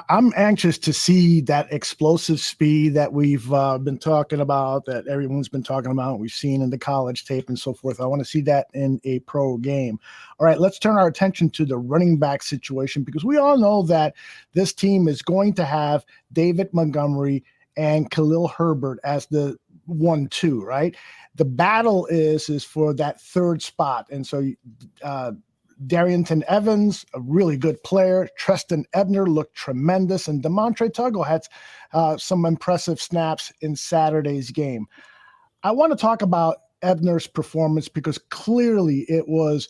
I'm anxious to see that explosive speed that we've been talking about, that everyone's been talking about, we've seen in the college tape and so forth. I want to see that in a pro game. All right, let's turn our attention to the running back situation, because we all know that this team is going to have David Montgomery and Khalil Herbert as the 1-2, right? The battle is for that third spot. And so Darrynton Evans, a really good player. Trestan Ebner looked tremendous. And Demontre Tuggle had some impressive snaps in Saturday's game. I want to talk about Ebner's performance because clearly it was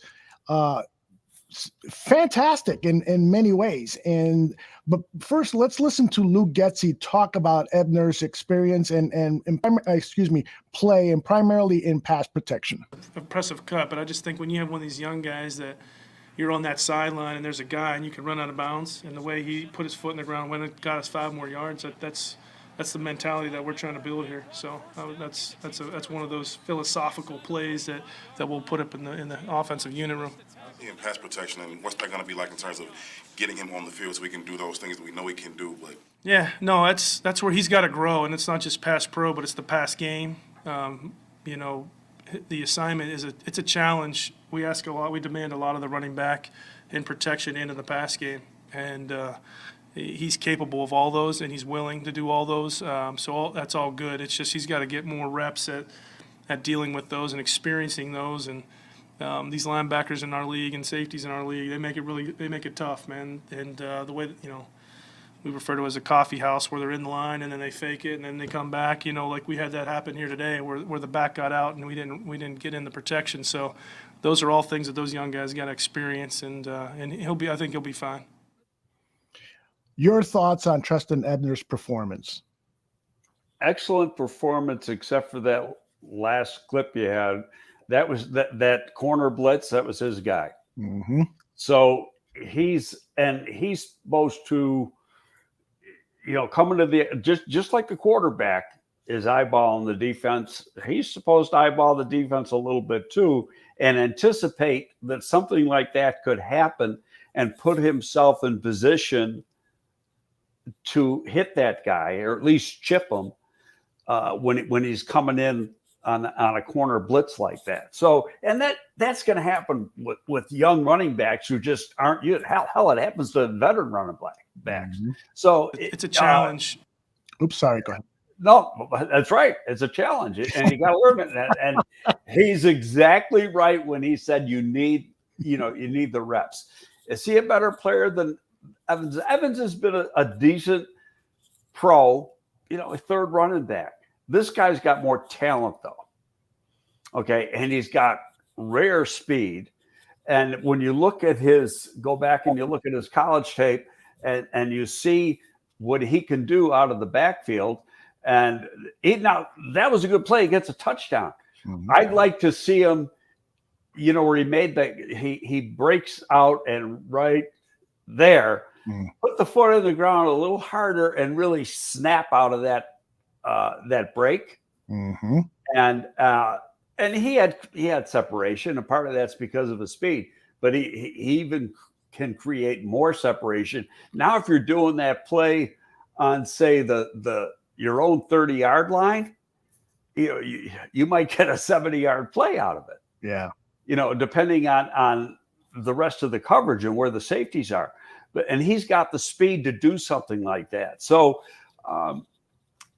fantastic in many ways. But first, let's listen to Luke Getsy talk about Ebner's experience and play, and primarily in pass protection. Impressive cut, but I just think when you have one of these young guys that you're on that sideline and there's a guy and you can run out of bounds, and the way he put his foot in the ground when it got us 5 more yards, that's the mentality that we're trying to build here. So that's one of those philosophical plays that we'll put up in the offensive unit room. In pass protection, and what's that going to be like in terms of getting him on the field so we can do those things that we know he can do? But yeah, no, that's where he's got to grow, and it's not just pass pro, but it's the pass game. You know, the assignment it's a challenge. We ask a lot, we demand a lot of the running back in protection and in the pass game, and he's capable of all those, and he's willing to do all those. That's all good. It's just he's got to get more reps at dealing with those and experiencing those. And these linebackers in our league and safeties in our league, they make it tough, man. And the way that, we refer to it as a coffee house, where they're in the line and then they fake it and then they come back. Like we had that happen here today, where the back got out and we didn't get in the protection. So those are all things that those young guys got to experience, and I think he'll be fine. Your thoughts on Trestan Ebner's performance? Excellent performance, except for that last clip you had. That was that corner blitz. That was his guy. So he's supposed to, coming to the just like the quarterback is eyeballing the defense. He's supposed to eyeball the defense a little bit too, and anticipate that something like that could happen, and put himself in position to hit that guy, or at least chip him when he's coming in on a corner blitz like that. So, and that's going to happen with young running backs who just aren't you. Hell, it happens to veteran running backs. So it's a challenge. Oops, sorry. Go ahead. No, that's right. It's a challenge, and you got to learn it. And he's exactly right when he said you need the reps. Is he a better player than Evans? Evans has been a decent pro, a third running back. This guy's got more talent, though. Okay, and he's got rare speed. And when you go back and you look at his college tape, and you see what he can do out of the backfield, and that was a good play. He gets a touchdown. I'd like to see him, where he made that, he breaks out and right there, put the foot in the ground a little harder and really snap out of that break. And And he had separation, and part of that's because of his speed. But he even can create more separation. Now, if you're doing that play on, say, your own 30-yard line, you might get a 70-yard play out of it. Yeah. Depending on the rest of the coverage and where the safeties are. And he's got the speed to do something like that. So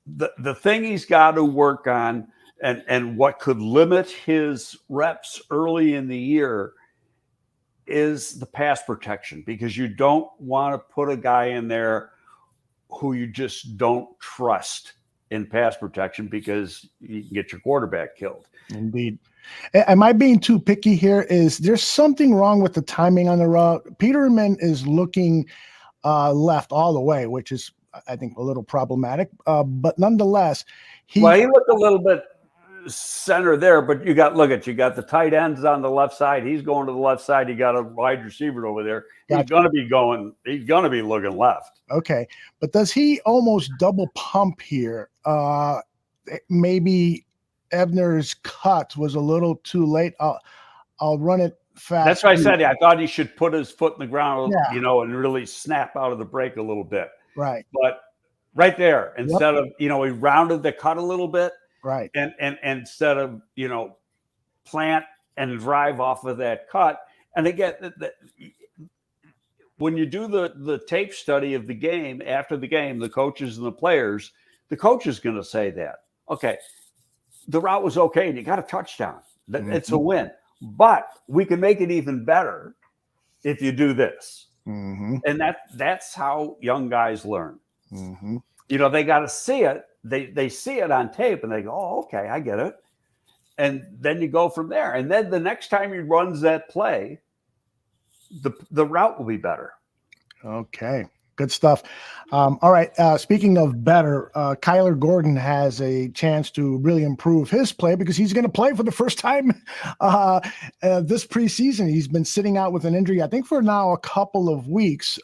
the thing he's got to work on, and what could limit his reps early in the year, is the pass protection, because you don't want to put a guy in there who you just don't trust in pass protection, because you can get your quarterback killed. Indeed. Am I being too picky here? Is there something wrong with the timing on the route? Peterman is looking left all the way, which is, I think, a little problematic. But nonetheless, he looked a little bit center there, but you got the tight ends on the left side. He's going to the left side. You got a wide receiver over there. He's going to be looking left. Okay. But does he almost double pump here? Maybe Ebner's cut was a little too late. I'll run it fast. That's why I said I thought he should put his foot in the ground, and really snap out of the break a little bit. Right. But right there, instead of, he rounded the cut a little bit. Right. And instead of, plant and drive off of that cut. And again, when you do the tape study of the game, after the game, the coaches and the players, the coach is going to say that, okay, the route was okay and you got a touchdown. It's a win. But we can make it even better if you do this. Mm-hmm. And that's how young guys learn. Mm-hmm. They got to see it. They see it on tape and they go, oh, okay, I get it. And then you go from there. And then the next time he runs that play, the route will be better. Okay. Good stuff. All right. Speaking of better, Kyler Gordon has a chance to really improve his play, because he's going to play for the first time this preseason. He's been sitting out with an injury, I think, for now a couple of weeks.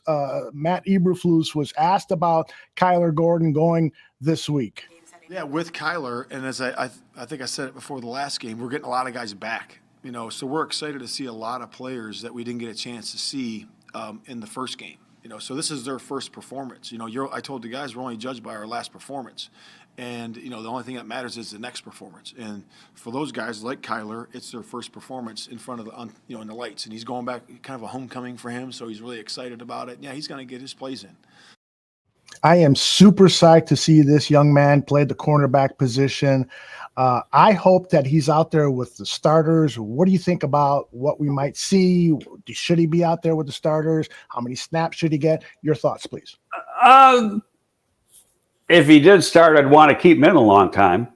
Matt Eberflus was asked about Kyler Gordon going this week. Yeah, with Kyler, and as I think I said it before the last game, we're getting a lot of guys back. So we're excited to see a lot of players that we didn't get a chance to see in the first game. So this is their first performance. I told the guys we're only judged by our last performance. And, the only thing that matters is the next performance. And for those guys like Kyler, it's their first performance in front of in the lights. And he's going back, kind of a homecoming for him, so he's really excited about it. Yeah, he's going to get his plays in. I am super psyched to see this young man play the cornerback position. I hope that he's out there with the starters. What do you think about what we might see? Should he be out there with the starters? How many snaps should he get? Your thoughts, please. If he did start, I'd want to keep him in a long time,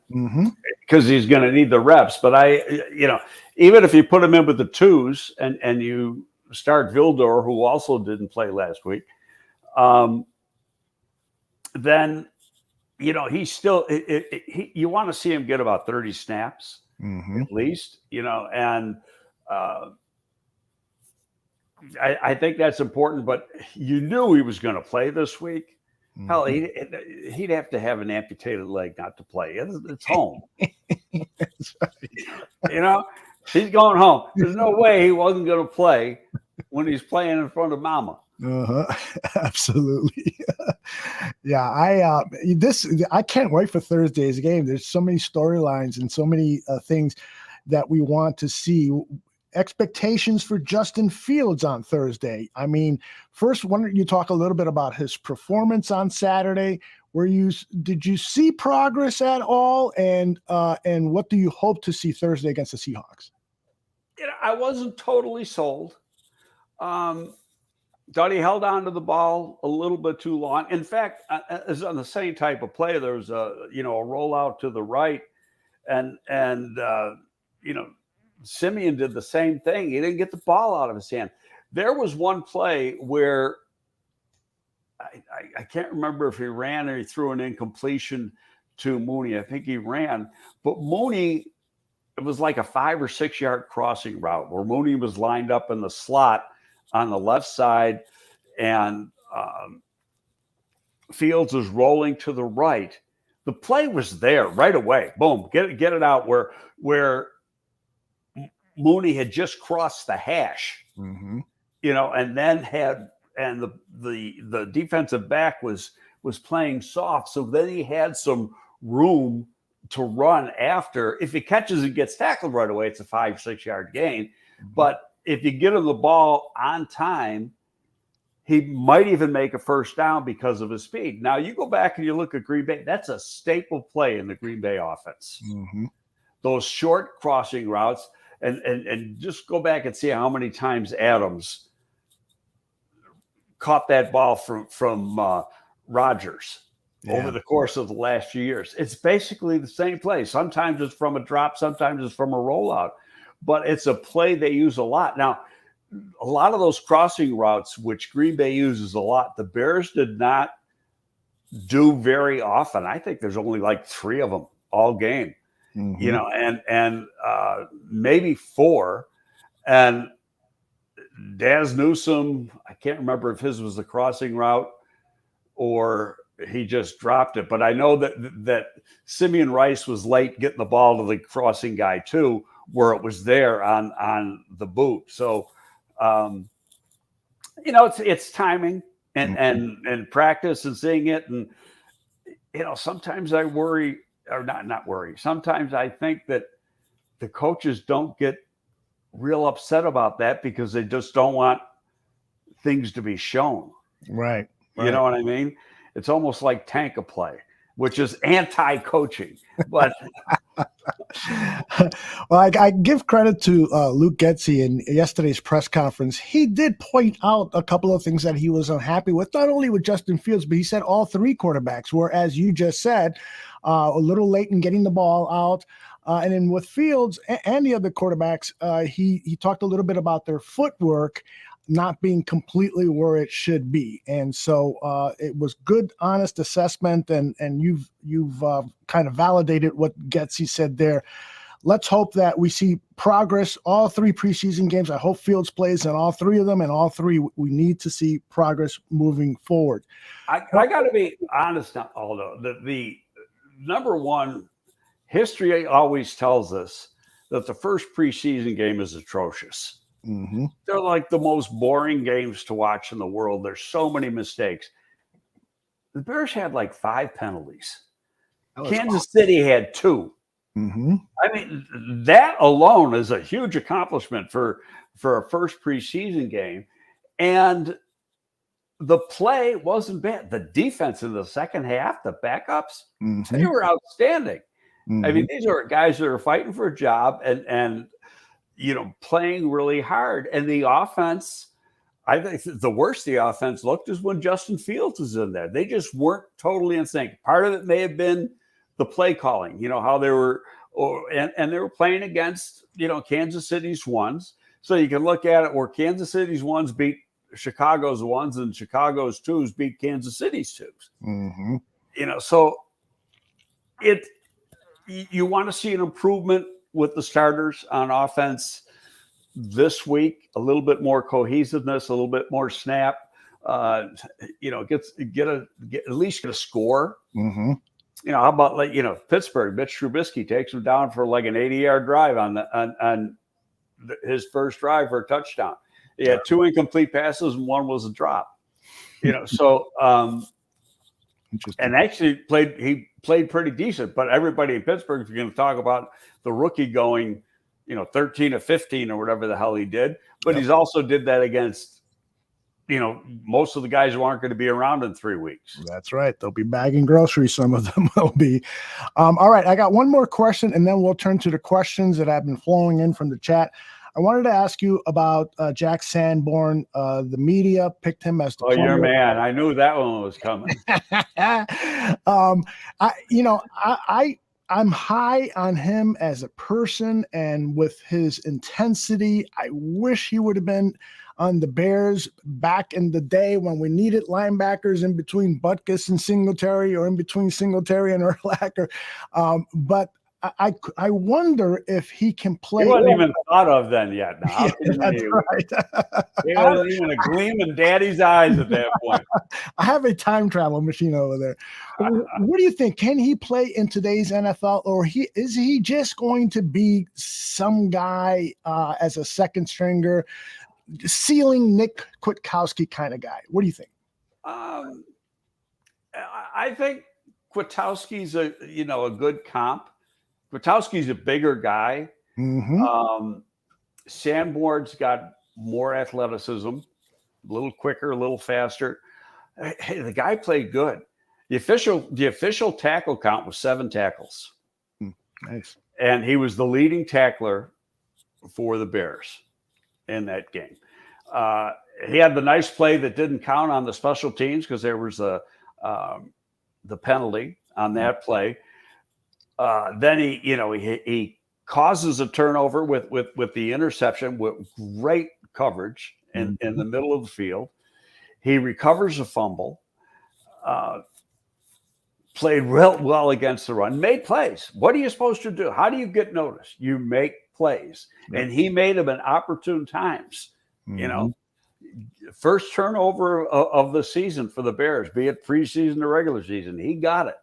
because he's going to need the reps. But even if you put him in with the twos and you start Vildor, who also didn't play last week, then he's still you want to see him get about 30 snaps at least, and I think that's important. But you knew he was going to play this week. Hell, he'd have to have an amputated leg not to play. It's home. That's right. He's going home. There's no way he wasn't going to play when he's playing in front of mama. Absolutely. Yeah, I can't wait for Thursday's game. There's so many storylines and so many things that we want to see. Expectations for Justin Fields on Thursday. I mean, first, why don't you talk a little bit about his performance on Saturday? Did you see progress at all? And what do you hope to see Thursday against the Seahawks? I wasn't totally sold. Thought he held on to the ball a little bit too long. In fact, it's on the same type of play. There was a rollout to the right, and Simeon did the same thing. He didn't get the ball out of his hand. There was one play where I can't remember if he ran or he threw an incompletion to Mooney. I think he ran, but Mooney, it was like a 5 or 6 yard crossing route where Mooney was lined up in the slot on the left side, and Fields was rolling to the right. The play was there right away. Boom, get it out where Mooney had just crossed the hash, Mm-hmm. and then the defensive back was playing soft. So then he had some room to run after. If he catches and gets tackled right away, it's a 5-6 yard gain. Mm-hmm. But if you get him the ball on time, he might even make a first down because of his speed. Now you go back and you look at Green Bay. That's a staple play in the Green Bay offense. Mm-hmm. Those short crossing routes, and just go back and see how many times Adams caught that ball from Rodgers over the course of the last few years. It's basically the same play. Sometimes it's from a drop, sometimes it's from a rollout, but it's a play they use a lot. Now, a lot of those crossing routes, which Green Bay uses a lot, the Bears did not do very often. I think there's only like 3 of them all game, and maybe 4. And Daz Newsome, I can't remember if his was the crossing route or he just dropped it. But I know that Simeon Rice was late getting the ball to the crossing guy too, where it was there on the boot. So, it's timing and practice and seeing it. And, sometimes I worry, or not worry. Sometimes I think that the coaches don't get real upset about that because they just don't want things to be shown. Right. You know what I mean? It's almost like tank a play, which is anti-coaching. But well, I give credit to Luke Getsy in yesterday's press conference. He did point out a couple of things that he was unhappy with, not only with Justin Fields, but he said all 3 quarterbacks were, as you just said, a little late in getting the ball out. And then with Fields and the other quarterbacks, he talked a little bit about their footwork not being completely where it should be. And so it was good, honest assessment, and you've kind of validated what Getsy said there. Let's hope that we see progress all 3 preseason games. I hope Fields plays in all 3 of them, and all 3 we need to see progress moving forward. I got to be honest now, Aldo. The number one, history always tells us that the first preseason game is atrocious. Mm-hmm. They're like the most boring games to watch in the world. There's so many mistakes. The Bears had like 5 penalties. Kansas City had 2. Mm-hmm. I mean, that alone is a huge accomplishment for a first preseason game. And the play wasn't bad. The defense in the second half, the backups, they were outstanding. Mm-hmm. I mean, these are guys that are fighting for a job and playing really hard. And the offense, I think the worst the offense looked is when Justin Fields was in there. They just weren't totally in sync. Part of it may have been the play calling, how they were, and they were playing against, Kansas City's ones. So you can look at it where Kansas City's ones beat Chicago's ones and Chicago's 2s beat Kansas City's 2s. Mm-hmm. So you want to see an improvement with the starters on offense this week, a little bit more cohesiveness, a little bit more snap, at least get a score. Mm-hmm. How about Pittsburgh, Mitch Trubisky takes him down for like an 80-yard drive on his first drive for a touchdown. He had 2 incomplete passes and 1 was a drop. And actually he played pretty decent, but everybody in Pittsburgh is going to talk about the rookie going, 13 of 15 or whatever the hell he did. But he's also did that against, most of the guys who aren't going to be around in 3 weeks. That's right. They'll be bagging groceries. Some of them will be. All right. I got one more question, and then we'll turn to the questions that have been flowing in from the chat. I wanted to ask you about Jack Sanborn. The media picked him as the player. You're a man. I knew that one was coming. I'm high on him as a person and with his intensity. I wish he would have been on the Bears back in the day when we needed linebackers in between Butkus and Singletary, or in between Singletary and Urlacher. But I wonder if he can play. He wasn't even thought of then yet. Now, how Yeah, can that's he? right. He wasn't even a gleam in Daddy's eyes at that point. I have a time travel machine over there. What do you think? Can he play in today's NFL, or is he just going to be some guy as a second stringer, ceiling Nick Kwiatkowski kind of guy? What do you think? I think Kwiatkowski's a good comp. Kwiatkowski's a bigger guy. Mm-hmm. Sanborn's got more athleticism, a little quicker, a little faster. Hey, the guy played good. The official tackle count was 7 tackles. Nice. And he was the leading tackler for the Bears in that game. He had the nice play that didn't count on the special teams because there was the penalty on that play. Then he causes a turnover with the interception with great coverage in the middle of the field. He recovers a fumble. Played real well against the run. Made plays. What are you supposed to do? How do you get noticed? You make plays, and he made them in opportune times. Mm-hmm. First turnover of the season for the Bears, be it preseason or regular season, he got it.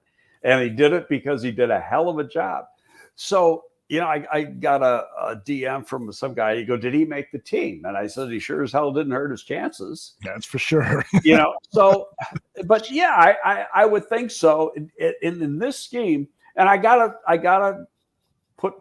And he did it because he did a hell of a job. So, I got a DM from some guy. He go, did he make the team? And I said, he sure as hell didn't hurt his chances. That's for sure. So, but yeah, I would think so in this scheme. And I gotta put,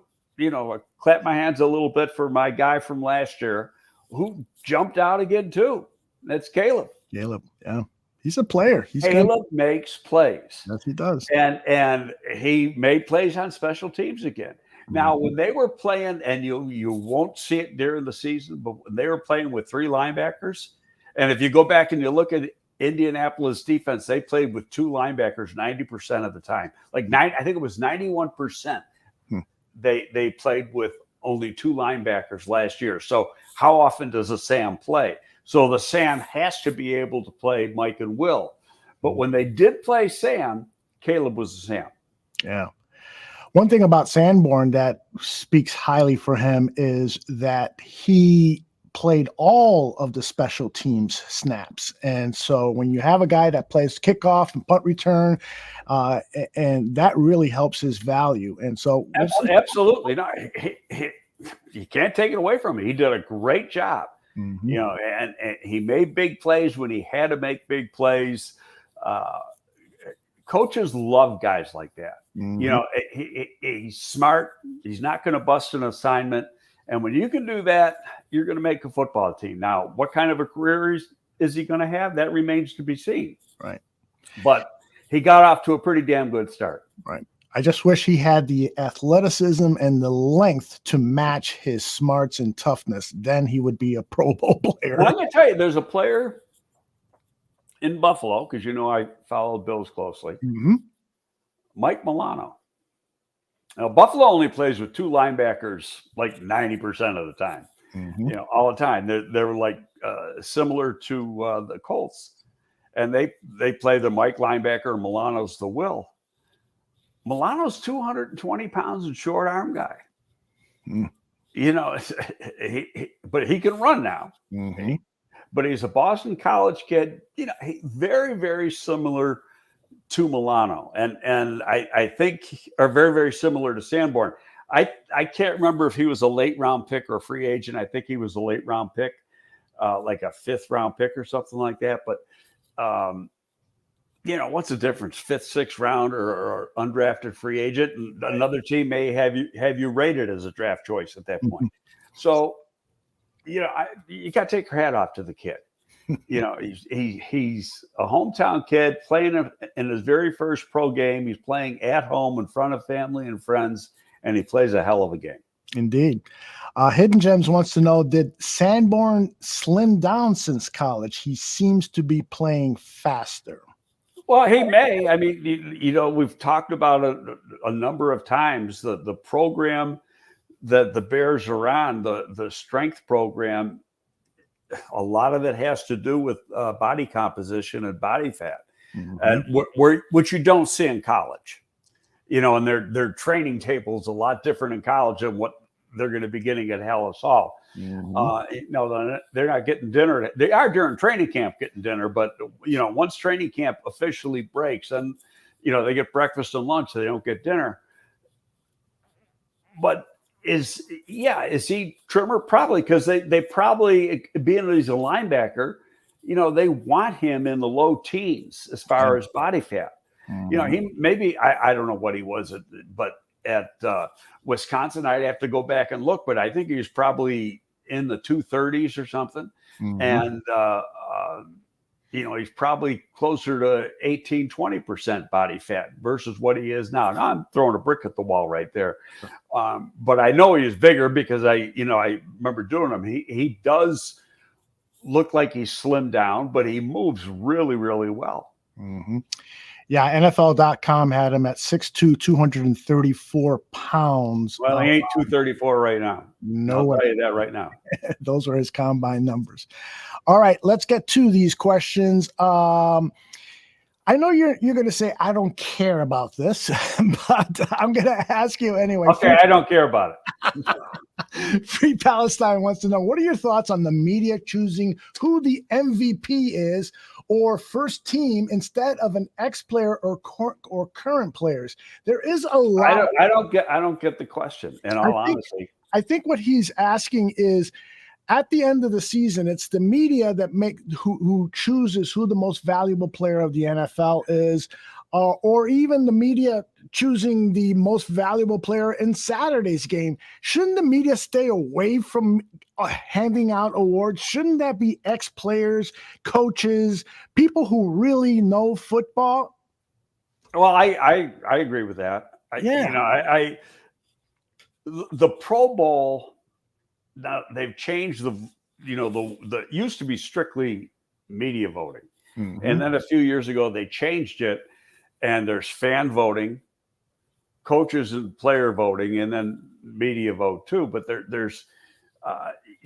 clap my hands a little bit for my guy from last year who jumped out again too. That's Caleb. Caleb, yeah. He's a player. Caleb makes plays. Yes, he does. And he made plays on special teams again. Now, when they were playing, and you won't see it during the season, but when they were playing with 3 linebackers, and if you go back and you look at Indianapolis defense, they played with 2 linebackers 90% of the time. I think it was 91%. They played with only 2 linebackers last year. So how often does a Sam play? So the Sam has to be able to play Mike and Will. But when they did play Sam, Caleb was the Sam. Yeah. One thing about Sanborn that speaks highly for him is that he played all of the special teams snaps. And so when you have a guy that plays kickoff and punt return, and that really helps his value. And so absolutely not. You can't take it away from him. He did a great job. Mm-hmm. And he made big plays when he had to make big plays. Coaches love guys like that. Mm-hmm. He's smart. He's not going to bust an assignment. And when you can do that, you're going to make a football team. Now, what kind of a career is he going to have? That remains to be seen. Right. But he got off to a pretty damn good start. Right. I just wish he had the athleticism and the length to match his smarts and toughness. Then he would be a Pro Bowl player. Well, I'm going to tell you, there's a player in Buffalo, because I follow Bills closely. Mm-hmm. Mike Milano. Now, Buffalo only plays with 2 linebackers like 90% of the time. Mm-hmm. All the time. They're like similar to the Colts. And they play the Mike linebacker, and Milano's the Will. Milano's 220 pounds and short arm guy. Mm. But he can run now. Mm-hmm. But he's a Boston College kid. Very, very similar to Milano, and I think are very, very similar to Sanborn. I can't remember if he was a late round pick or a free agent. I think he was a late round pick, like a 5th round pick or something like that. But what's the difference? 5th, 6th round or undrafted free agent, and another team may have you rated as a draft choice at that point. So, you got to take your hat off to the kid. He's a hometown kid playing in his very first pro game. He's playing at home in front of family and friends, and he plays a hell of a game. Indeed. Hidden Gems wants to know, did Sanborn slim down since college? He seems to be playing faster. Well, he may. I mean, we've talked about a number of times the program that the Bears are on, the strength program. A lot of it has to do with body composition and body fat, and which you don't see in college. and their training table's a lot different in college than what they're going to be getting at Hallis Hall. They're not getting dinner. They are during training camp getting dinner, but once training camp officially breaks, then they get breakfast and lunch. They don't get dinner. But is he trimmer? Probably, because they probably, being that he's a linebacker, they want him in the low teens as far as body fat. He maybe, I don't know what he was, but at Wisconsin, I'd have to go back and look, but I think he was probably in the 230s or something. And, he's probably closer to 18-20% body fat versus what he is now. Now I'm throwing a brick at the wall right there. But I know he is bigger because I remember doing him. He does look like he's slimmed down, but he moves really, really well. Yeah, NFL.com had him at 6'2", 234 pounds. Well, he ain't 234 right now. No way. I'll tell you that right now. Those are his combine numbers. All right, let's get to these questions. I know you're going to say, I don't care about this, but I'm going to ask you anyway. Okay, I don't care about it. Free Palestine wants to know, what are your thoughts on the media choosing who the MVP is or first team instead of an ex-player or current players? There is a lot. I don't get the question, in all honesty. I think what he's asking is, at the end of the season, it's the media that who chooses who the most valuable player of the NFL is, or even the media choosing the most valuable player in Saturday's game. Shouldn't the media stay away from handing out awards? Shouldn't that be ex-players, coaches, people who really know football? Well, I agree with that. The Pro Bowl. Now they've changed the used to be strictly media voting. And then a few years ago they changed it, and there's fan voting, coaches and player voting, and then media vote too. But there's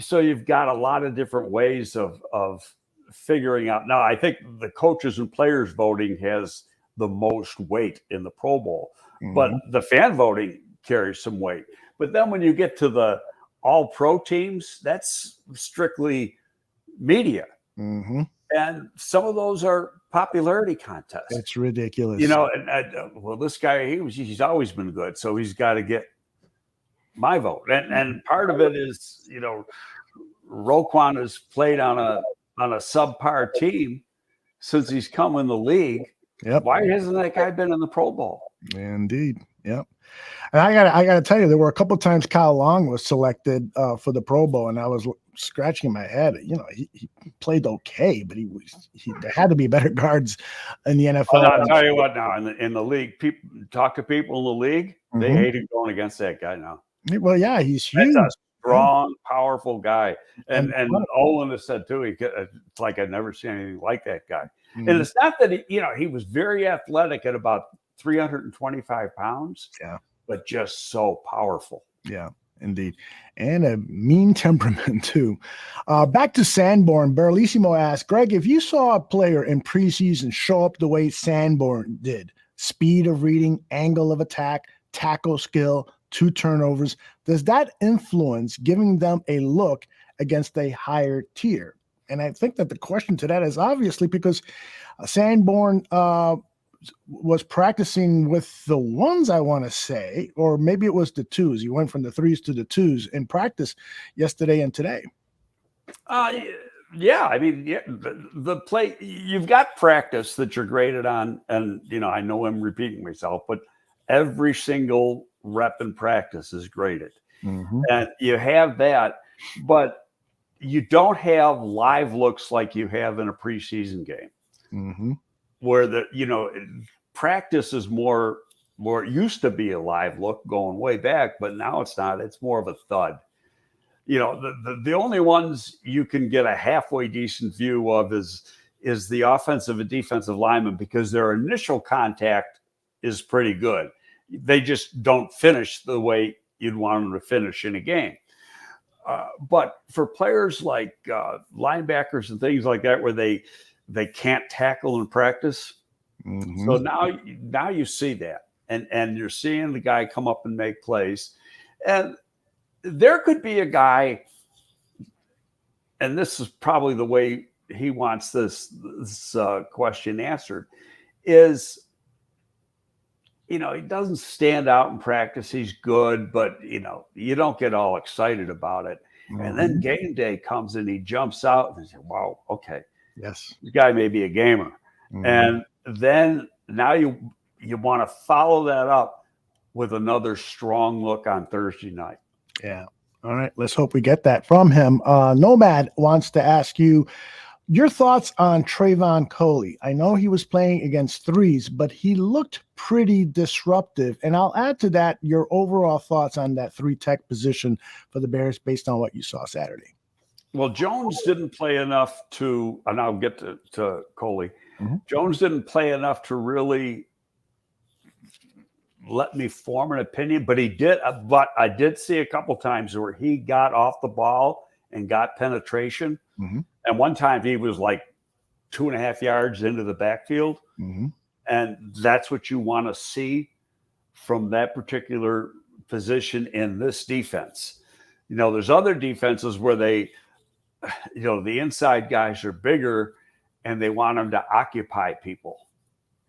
so you've got a lot of different ways of figuring out. Now I think the coaches and players voting has the most weight in the Pro Bowl, but the fan voting carries some weight. But then when you get to the all pro teams, that's strictly media. And some of those are popularity contests. That's ridiculous. And this guy, he's always been good, so he's got to get my vote. And part of it is, Roquan has played on a subpar team since he's come in the league. Yep. Why hasn't that guy been in the Pro Bowl? Indeed. Yep. And I gotta tell you, there were a couple of times Kyle Long was selected for the Pro Bowl, and I was scratching my head. He played okay, but there had to be better guards in the NFL. Well, I'll tell you what, now in the league, people talk to people in the league, they hated going against that guy now. Well, yeah, he's huge. That's a strong, powerful guy. And Olin has said too, it's like I've never seen anything like that guy. And it's not that he was very athletic at about 325 pounds. Yeah. But just so powerful. Yeah, indeed. And a mean temperament, too. Back to Sanborn, Barlissimo asked, Greg, if you saw a player in preseason show up the way Sanborn did, speed of reading, angle of attack, tackle skill, 2 turnovers, does that influence giving them a look against a higher tier? And I think that the question to that is obviously because Sanborn was practicing with the ones, I want to say, or maybe it was the 2s. He went from the 3s to the 2s in practice yesterday and today. Yeah, I mean, the play, you've got practice that you're graded on, and I know I'm repeating myself, but every single rep in practice is graded, and you have that, but you don't have live looks like you have in a preseason game. Where practice is more used to be a live look going way back, but now it's not. It's more of a thud. The only ones you can get a halfway decent view of is the offensive and defensive linemen, because their initial contact is pretty good. They just don't finish the way you'd want them to finish in a game. But for players like linebackers and things like that, where they can't tackle in practice. So now you see that. and you're seeing the guy come up and make plays. And there could be a guy, and this is probably the way he wants this question answered, is, he doesn't stand out in practice. He's good, but, you don't get all excited about it. Mm-hmm. And then game day comes and he jumps out and you say, wow, okay. Yes. This guy may be a gamer. Mm-hmm. And then now you want to follow that up with another strong look on Thursday night. Yeah. All right. Let's hope we get that from him. Nomad wants to ask you your thoughts on Trayvon Coley. I know he was playing against threes, but he looked pretty disruptive. And I'll add to that your overall thoughts on that 3-tech position for the Bears based on what you saw Saturday. Well, Jones didn't play enough to, and I'll get to Coley. Mm-hmm. Jones didn't play enough to really let me form an opinion, but he did. But I did see a couple times where he got off the ball and got penetration. Mm-hmm. And one time he was like 2.5 yards into the backfield. Mm-hmm. And that's what you want to see from that particular position in this defense. There's other defenses where they, the inside guys are bigger and they want them to occupy people.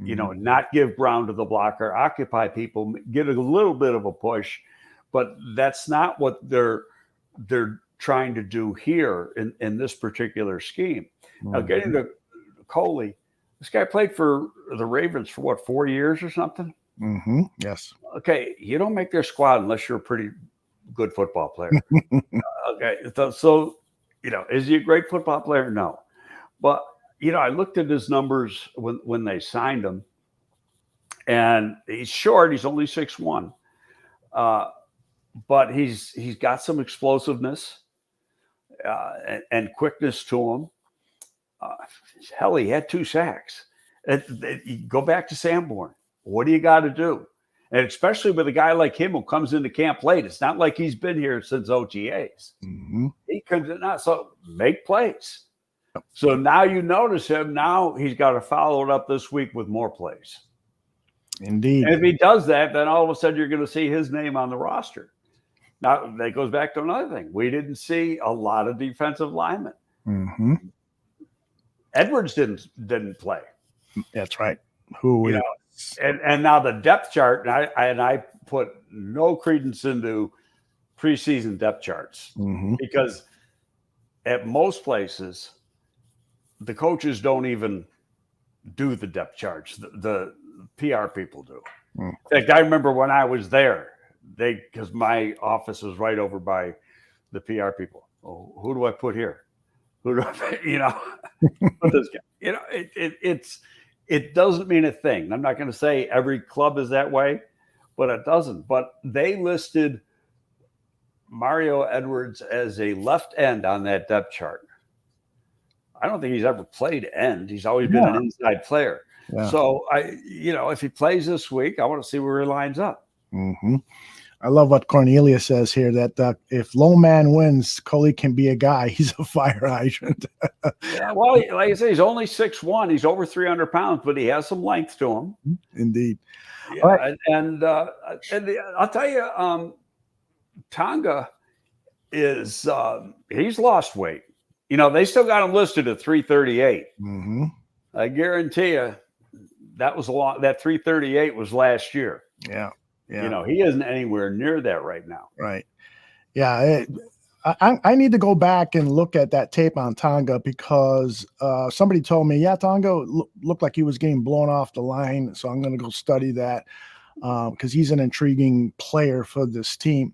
Mm-hmm. Not give ground to the blocker, occupy people, get a little bit of a push, but that's not what they're trying to do here in this particular scheme. Mm-hmm. Now, getting to Coley, this guy played for the Ravens for 4 years or something? Mm-hmm. Yes. Okay, you don't make their squad unless you're a pretty good football player. Okay, so is he a great football player? No. But, I looked at his numbers when they signed him, and he's short. He's only 6'1", but he's got some explosiveness and quickness to him. Hell, he had 2 sacks. Go back to Sanborn. What do you got to do? And especially with a guy like him who comes into camp late, it's not like he's been here since OTAs. Mm-hmm. He comes in now, so make plays. So now you notice him. Now he's got to follow it up this week with more plays. Indeed. And if he does that, then all of a sudden you're going to see his name on the roster. Now that goes back to another thing. We didn't see a lot of defensive linemen. Mm-hmm. Edwards didn't play. That's right. And now the depth chart, and I put no credence into preseason depth charts because at most places the coaches don't even do the depth charts. The PR people do. In fact, I remember when I was there, because my office was right over by the PR people. Oh, who do I put here? Who do I put this guy? It doesn't mean a thing. I'm not going to say every club is that way, but it doesn't. But they listed Mario Edwards as a left end on that depth chart. I don't think he's ever played end. He's always been an inside player. Yeah. So if he plays this week, I want to see where he lines up. Mm-hmm. I love what Cornelia says here, that if low man wins, Coley can be a guy. He's a fire hydrant. Yeah, well, like I say, he's only 6'1". He's over 300 pounds, but he has some length to him. Indeed. Yeah, right. and I'll tell you, Tonga is he's lost weight. They still got him listed at 338. Mm-hmm. I guarantee you that 338 was last year. Yeah. Yeah. He isn't anywhere near that right now. Right. Yeah. I need to go back and look at that tape on Tonga because somebody told me, Tonga looked like he was getting blown off the line. So I'm going to go study that because he's an intriguing player for this team.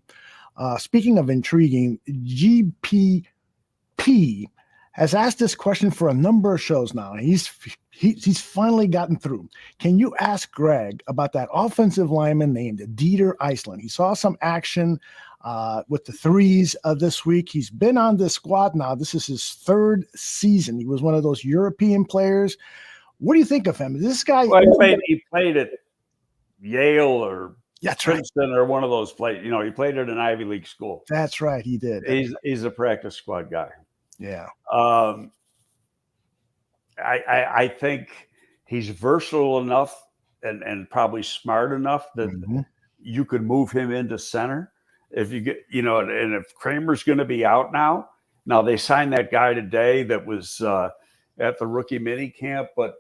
Speaking of intriguing, GPP has asked this question for a number of shows now. He's finally gotten through. Can you ask Greg about that offensive lineman named Dieter Iceland? He saw some action with the threes this week. He's been on this squad now. This is his 3rd season. He was one of those European players. What do you think of him? This guy. Well, he played at Yale or Princeton or one of those places. He played at an Ivy League school. That's right. He did. He's a practice squad guy. Yeah. I think he's versatile enough and probably smart enough that you could move him into center. If you get, and if Kramer's going to be out now they signed that guy today that was at the rookie mini camp, but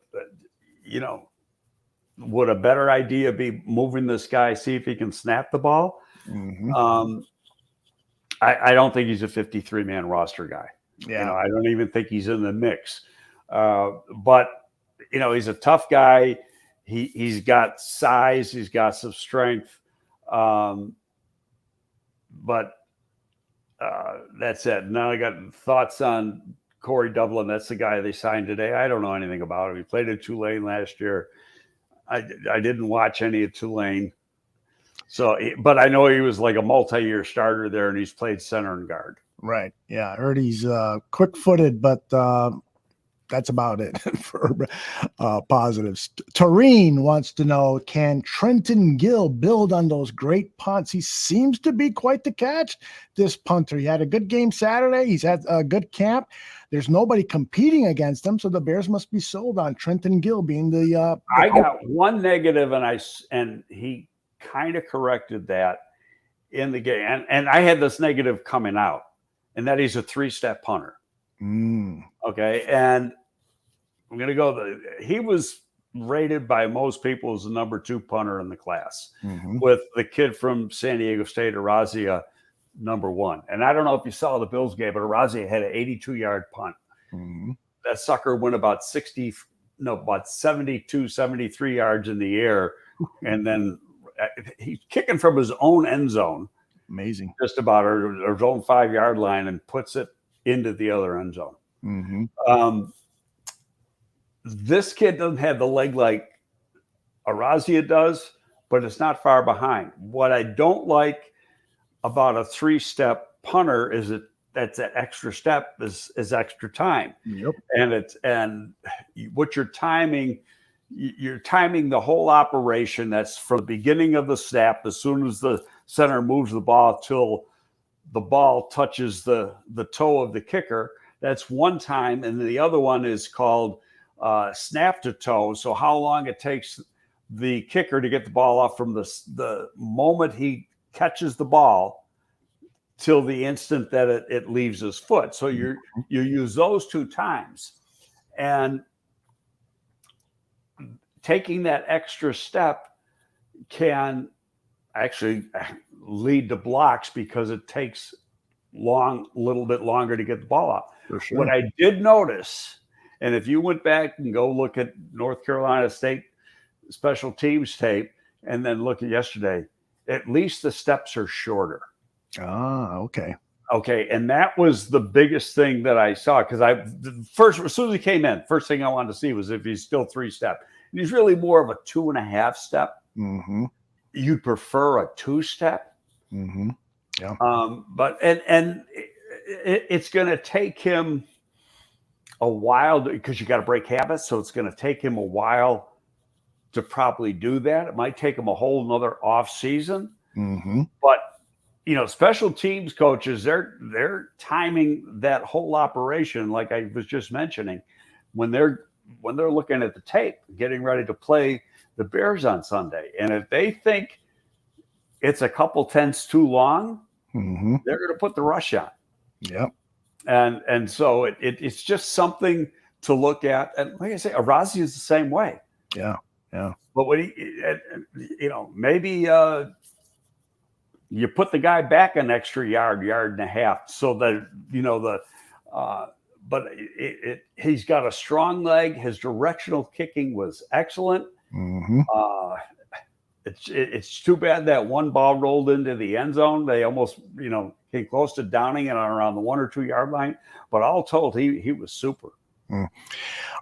would a better idea be moving this guy, see if he can snap the ball? I don't think he's a 53-man roster guy. Yeah. I don't even think he's in the mix. But he's a tough guy. He's got size. He's got some strength. But that's it. Now I got thoughts on Corey Dublin. That's the guy they signed today. I don't know anything about him. He played at Tulane last year. I didn't watch any of Tulane. So, but I know he was like a multi-year starter there, and he's played center and guard. Right. Yeah. I heard he's quick-footed, but that's about it for positives. Tareen wants to know, can Trenton Gill build on those great punts? He seems to be quite the catch, this punter. He had a good game Saturday. He's had a good camp. There's nobody competing against him, so the Bears must be sold on Trenton Gill being the I got one negative, and he kind of corrected that in the game. And I had this negative coming out, and that he's a 3-step punter. Okay. And I'm going to go. He was rated by most people as the number 2 punter in the class, with the kid from San Diego State, Arazia, number 1. And I don't know if you saw the Bills game, but Arazia had an 82-yard punt. That sucker went about 72, 73 yards in the air. And then he's kicking from his own end zone. Amazing. Just about his own 5-yard line, and puts it into the other end zone. This kid doesn't have the leg like Arazia does, but it's not far behind. What I don't like about a 3-step punter is that's that extra step is extra time. Yep. And what you're timing the whole operation. That's from the beginning of the snap, as soon as the center moves the ball till the ball touches the toe of the kicker. That's one time. And the other one is called snap to toe. So how long it takes the kicker to get the ball off from the moment he catches the ball till the instant that it leaves his foot. So you use those 2 times, and taking that extra step can actually lead to blocks because it takes a little bit longer to get the ball out. For sure. What I did notice, and if you went back and go look at North Carolina State special teams tape and then look at yesterday, at least the steps are shorter. Okay. Okay. And that was the biggest thing that I saw, because as soon as he came in, first thing I wanted to see was if he's still 3-step. And he's really more of a 2.5 step. You'd prefer a 2-step. Yeah. But it's going to take him a while, because you got to break habits. So it's going to take him a while to probably do that. It might take him a whole nother off season. But special teams coaches, they're timing that whole operation, like I was just mentioning, when they're looking at the tape, getting ready to play the Bears on Sunday. And if they think it's a couple tenths too long, they're going to put the rush on. Yep. And so it's just something to look at. And like I say, Arazia is the same way. Yeah. Yeah. But when maybe you put the guy back an extra yard and a half, so that but he's got a strong leg. His directional kicking was excellent. It's too bad that one ball rolled into the end zone. They almost came close to downing it on around the 1 or 2 yard line. But all told, he was super.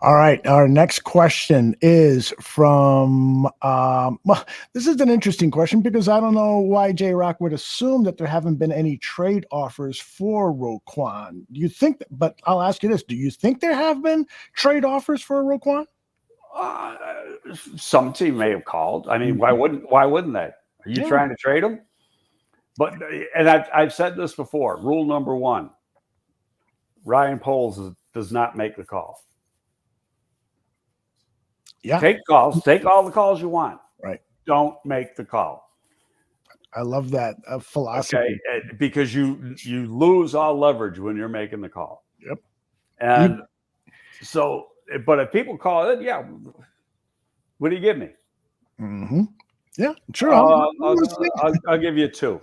All right. Our next question is from, this is an interesting question, because I don't know why J-Rock would assume that there haven't been any trade offers for Roquan. Do you think, but I'll ask you this, do you think there have been trade offers for Roquan? Some team may have called. I mean, why wouldn't they? Are you trying to trade him? But, and I've said this before, rule number 1, Ryan Poles does not make the call. Yeah. Take calls. Take all the calls you want. Right. Don't make the call. I love that philosophy. Okay, because you lose all leverage when you're making the call. Yep. And so, but if people call it, yeah, what do you give me? Mm-hmm. Yeah, sure. I'll give you 2.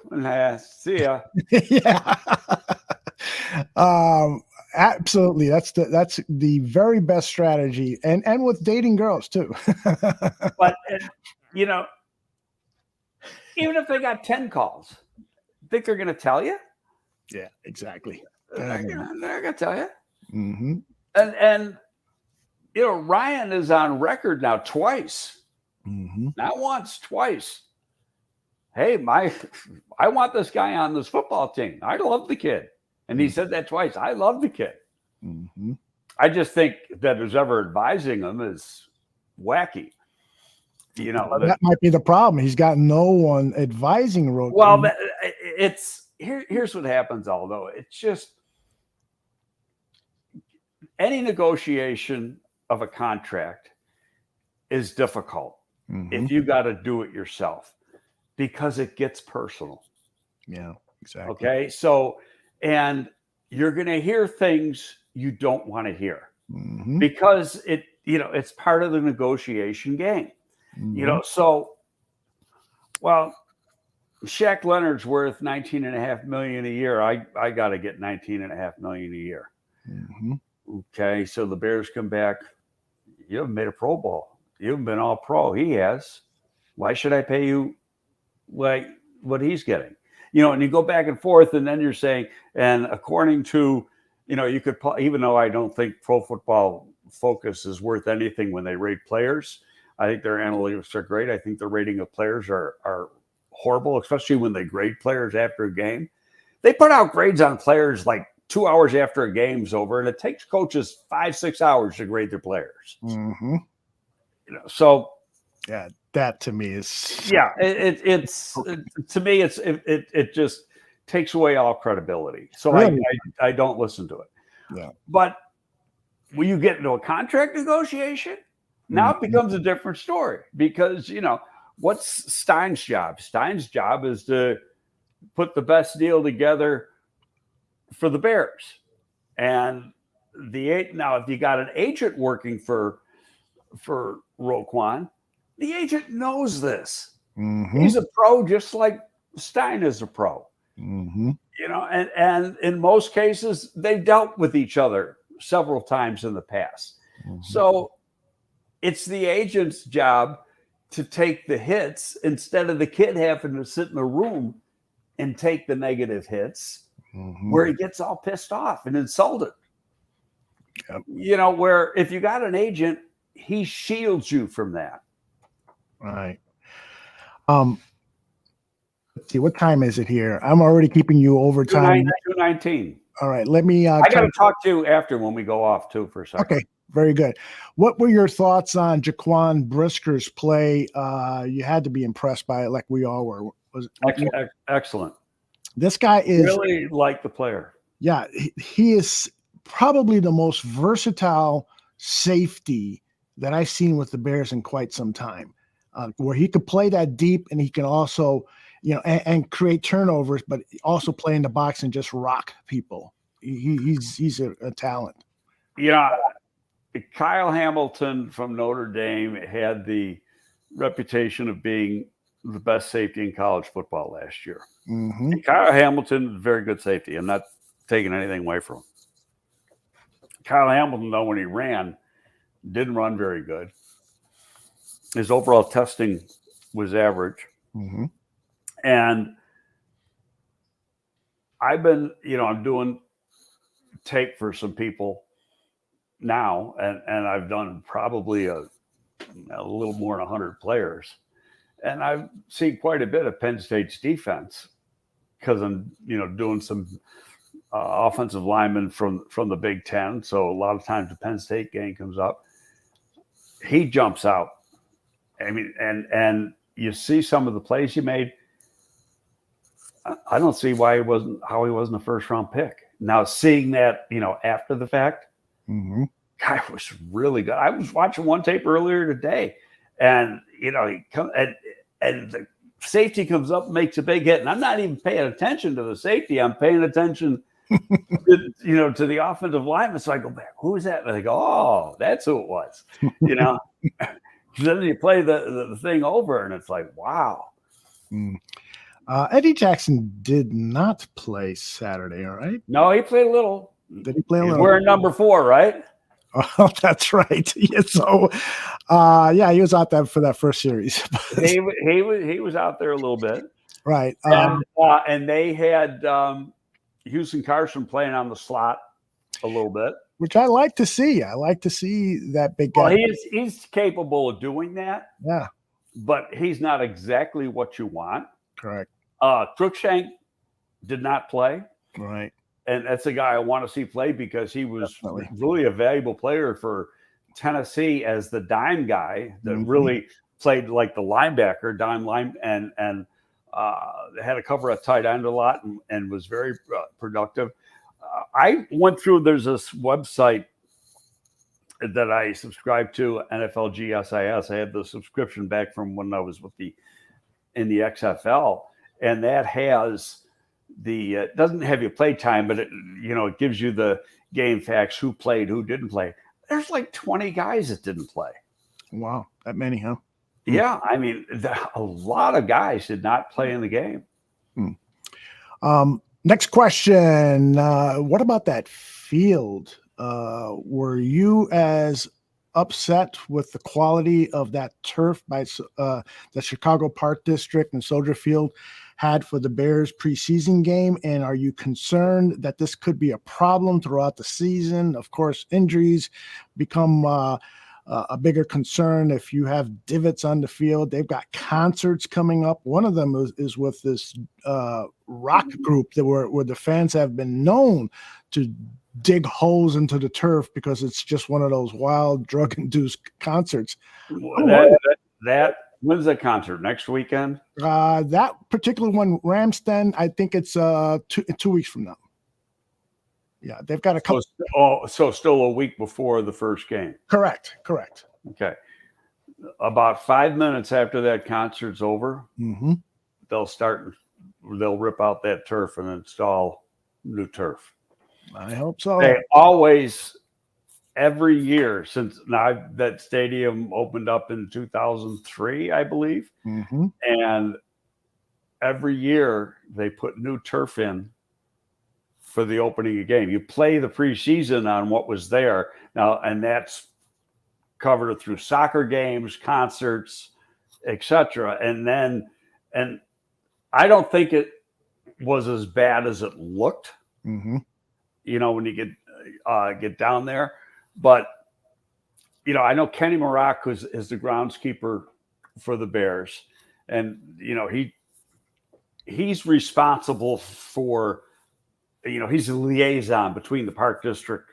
See ya. Yeah. Absolutely. That's the very best strategy, and with dating girls too. But you know, even if they got 10 calls, think they're going to tell you? Yeah, exactly. They're going to tell you. Mm-hmm. And you know, Ryan is on record now twice. Mm-hmm. Not once, twice. Hey, I want this guy on this football team. I love the kid. And he said that twice. I love the kid. Mm-hmm. I just think that who's ever advising him is wacky. You know, that might be the problem. He's got no one advising Roquan. Well, here's what happens, Aldo. It's just any negotiation of a contract is difficult if you got to do it yourself because it gets personal. Yeah, exactly. Okay. So, and you're going to hear things you don't want to hear because it's part of the negotiation game. You know, so, well, Shaq Leonard's worth $19.5 million a year. I got to get $19.5 million a year. Okay, so the Bears come back. You haven't made a Pro Bowl. You haven't been all pro. He has. Why should I pay you like what he's getting? You know, and you go back and forth, and then you're saying, and according to, you know, you could, even though I don't think Pro Football Focus is worth anything when they rate players. I think their analytics are great. I think the rating of players are horrible, especially when they grade players after a game. They put out grades on players like 2 hours after a game's over, and it takes coaches 5-6 hours to grade their players. You know, so yeah, that to me is it's to me it just takes away all credibility. So really? I don't listen to it. Yeah, but when you get into a contract negotiation, now it becomes a different story because, you know, what's Stein's job? Stein's job is to put the best deal together for the Bears. And now if you got an agent working for Roquan, the agent knows this. He's a pro just like Stein is a pro. You know, and in most cases, they've dealt with each other several times in the past. So it's the agent's job to take the hits instead of the kid having to sit in the room and take the negative hits where he gets all pissed off and insulted. You know, where if you got an agent, he shields you from that. Right. Let's see, what time is it here? I'm already keeping you over time. 2:19. All right, let me. I got to talk to you after when we go off too for a second. Okay, very good. What were your thoughts on Jaquan Brisker's play? You had to be impressed by it, like we all were. Excellent. This guy is really like the player. Yeah, he is probably the most versatile safety that I've seen with the Bears in quite some time, where he could play that deep and he can also, you know, and create turnovers, but also play in the box and just rock people. He's a talent. You know, Kyle Hamilton from Notre Dame had the reputation of being the best safety in college football last year. And Kyle Hamilton, very good safety. I'm not taking anything away from him. Kyle Hamilton, though, when he ran, didn't run very good. His overall testing was average. And I've been, you know, I'm doing tape for some people now, and I've done probably a little more than 100 players. And I've seen quite a bit of Penn State's defense because I'm, you know, doing some offensive linemen from the Big Ten. So a lot of times the Penn State game comes up. He jumps out. I mean, and you see some of the plays he made. I don't see how he wasn't a first round pick. Now seeing that, you know, after the fact, guy was really good. I was watching one tape earlier today, and he comes and the safety comes up and makes a big hit, and I'm not even paying attention to the safety. I'm paying attention, to the offensive lineman. So I go back, who is that? And I go, oh, that's who it was. Then you play the thing over, and it's like, wow. Eddie Jackson did not play Saturday, all right? No, he played a little. Did he play a He's little? wearing number 4, right? Oh, that's right. Yeah, so, he was out there for that first series. he was out there a little bit, right? And they had Houston Carson playing on the slot a little bit, which I like to see. I like to see that big guy. Well, he's capable of doing that. Yeah, but he's not exactly what you want. Correct. Cruikshank did not play. Right. And that's a guy I want to see play because he was really a valuable player for Tennessee as the dime guy that really played like the linebacker, dime line, and had to cover a tight end a lot and was very productive. I went through, there's this website that I subscribe to, NFL GSIS. I had the subscription back from when I was in the XFL, and that has it doesn't have your play time, but it gives you the game facts, who played, who didn't play. There's like 20 guys that didn't play. Wow, that many, huh? Yeah, I mean, a lot of guys did not play in the game. Next question. What about that field? Were you as upset with the quality of that turf by the Chicago Park District and Soldier Field had for the Bears preseason game? And are you concerned that this could be a problem throughout the season? Of course, injuries become a bigger concern if you have divots on the field. They've got concerts coming up. One of them is with this rock group where the fans have been known to dig holes into the turf because it's just one of those wild drug-induced concerts. When's that concert? Next weekend? That particular one, Ramsden, I think it's 2 weeks from now. Yeah, they've got a couple. So still a week before the first game. Correct. Okay. About 5 minutes after that concert's over, they'll rip out that turf and install new turf. I hope so. They always, every year since that stadium opened up in 2003, I believe. And every year they put new turf in for the opening of game. You play the preseason on what was there now, and that's covered through soccer games, concerts, etc. And I don't think it was as bad as it looked. When you get down there, but I know Kenny Marak is the groundskeeper for the Bears, and he's responsible for. He's the liaison between the Park District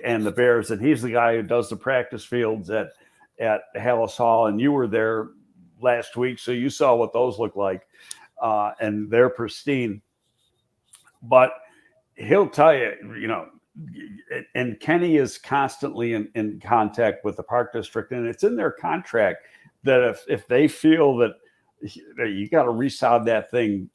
and the Bears, and he's the guy who does the practice fields at Hallis Hall. And you were there last week, so you saw what those look like, and they're pristine. But he'll tell you, and Kenny is constantly in contact with the Park District, and it's in their contract that if they feel that you got to resod that thing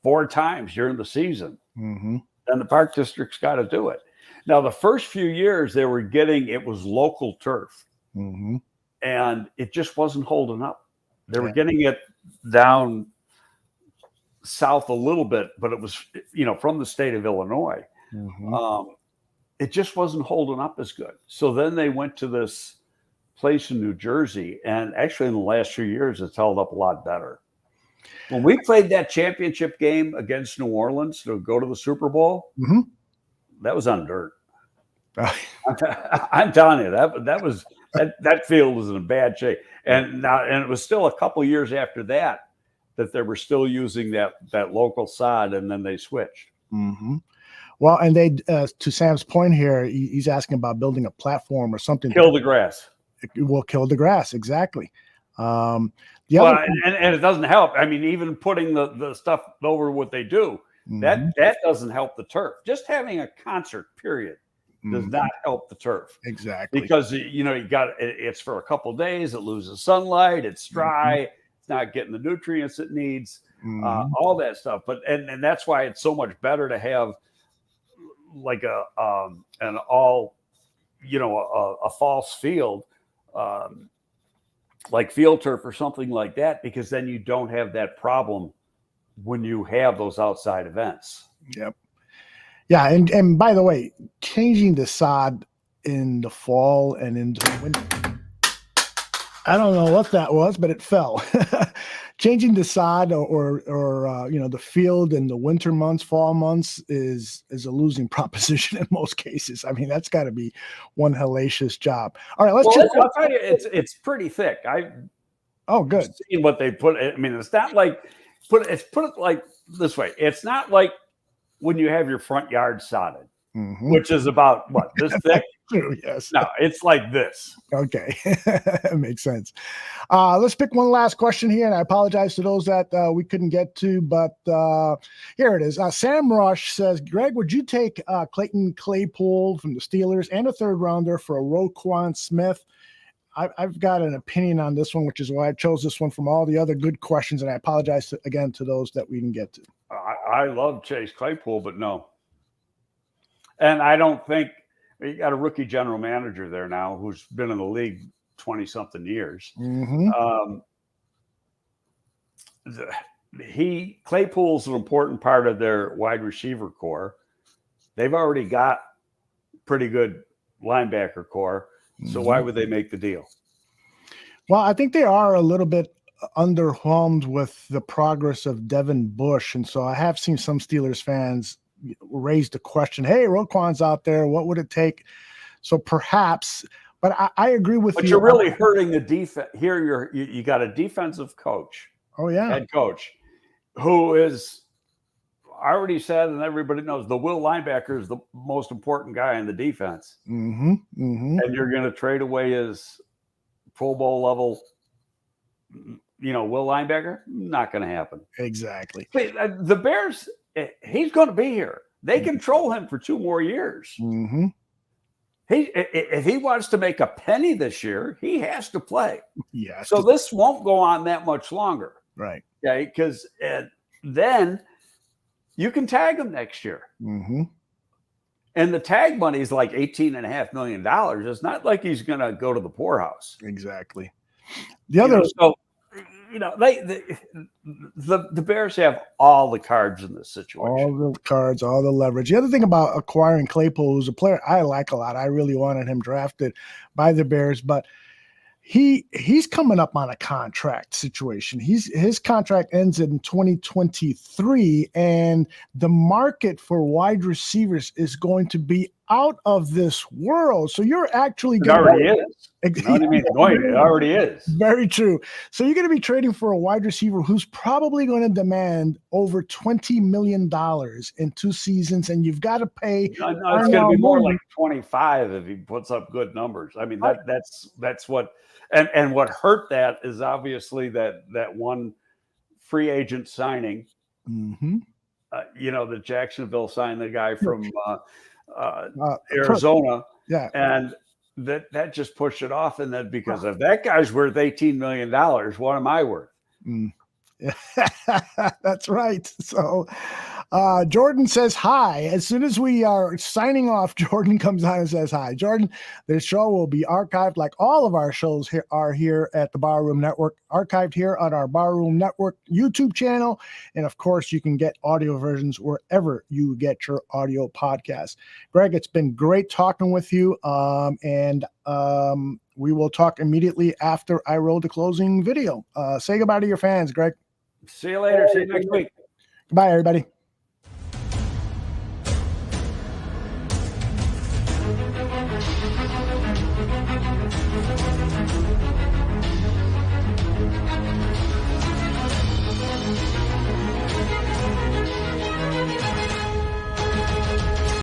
4 times during the season, then the Park District's got to do it. Now, the first few years they were it was local turf, and it just wasn't holding up. They were getting it down south a little bit, but it was, from the state of Illinois. It just wasn't holding up as good. So then they went to this place in New Jersey, and actually in the last few years, it's held up a lot better. When we played that championship game against New Orleans to go to the Super Bowl, that was on dirt. I'm telling you, that field was in bad shape. And it was still a couple years after that they were still using that local sod, and then they switched. Well, and they, to Sam's point here, he's asking about building a platform or something. Kill the grass. It will kill the grass, exactly. And it doesn't help. I mean, even putting the stuff over what they do, that doesn't help the turf. Just having a concert, period, does not help the turf. Exactly. Because, it's for a couple of days. It loses sunlight. It's dry. It's not getting the nutrients it needs, all that stuff. But and that's why it's so much better to have like a false field, like field turf or something like that, because then you don't have that problem when you have those outside events. Yep. Yeah, and by the way, changing the sod in the fall and into the winter, I don't know what that was, but it fell. Changing the sod or the field in the winter months, fall months is a losing proposition in most cases. I mean, that's got to be one hellacious job. All right, I'll tell you, it's pretty thick. Good. Seen what they put. I mean, it's not like put it like this way. It's not like when you have your front yard sodded, which is about what, this thick? True, yes. No, it's like this. Okay. Makes sense. Let's pick one last question here, and I apologize to those that we couldn't get to, but here it is. Sam Rush says, Greg, would you take Clayton Claypool from the Steelers and a third rounder for a Roquan Smith? I've got an opinion on this one, which is why I chose this one from all the other good questions, and I apologize again to those that we didn't get to. I love Chase Claypool, but no. And I don't think you got a rookie general manager there now who's been in the league 20-something years. Claypool's an important part of their wide receiver core. They've already got pretty good linebacker core. So why would they make the deal? Well, I think they are a little bit underwhelmed with the progress of Devin Bush. And so I have seen some Steelers fans raise the question, hey, Roquan's out there. What would it take? So perhaps, but I agree with you. But you're really hurting the defense. Here you got a defensive coach. Oh, yeah. Head coach who is already said, and everybody knows, the will linebacker is the most important guy in the defense. And you're going to trade away his Pro Bowl level, will linebacker? Not going to happen. Exactly. The Bears, he's going to be here. They control him for 2 more years. If he wants to make a penny this year, he has to play. Yes. So this won't go on that much longer. Right. Okay. Because then you can tag him next year. And the tag money is like $18.5 million. It's not like he's going to go to the poorhouse. Exactly. The other, the Bears have all the cards in this situation. All the cards, all the leverage. The other thing about acquiring Claypool, who's a player I like a lot. I really wanted him drafted by the Bears, but he's coming up on a contract situation. His contract ends in 2023, and the market for wide receivers is going to be out of this world. So you're actually It already is. It already is. Very true. So you're going to be trading for a wide receiver who's probably going to demand over $20 million in 2 seasons, and you've got to pay. No, it's going to be more like 25 if he puts up good numbers. I mean, that's what. And what hurt that is obviously that one free agent signing. That Jacksonville signed the guy from Arizona. Yeah. And that just pushed it off. And then because if that guy's worth $18 million, what am I worth? That's right. So Jordan says hi. As soon as we are signing off, Jordan comes on and says hi. Jordan, this show will be archived like all of our shows are here at the Barroom Network, archived here on our Barroom Network YouTube channel. And of course, you can get audio versions wherever you get your audio podcasts. Greg, it's been great talking with you. We will talk immediately after I roll the closing video. Say goodbye to your fans, Greg. See you later. See you next week. Goodbye, everybody.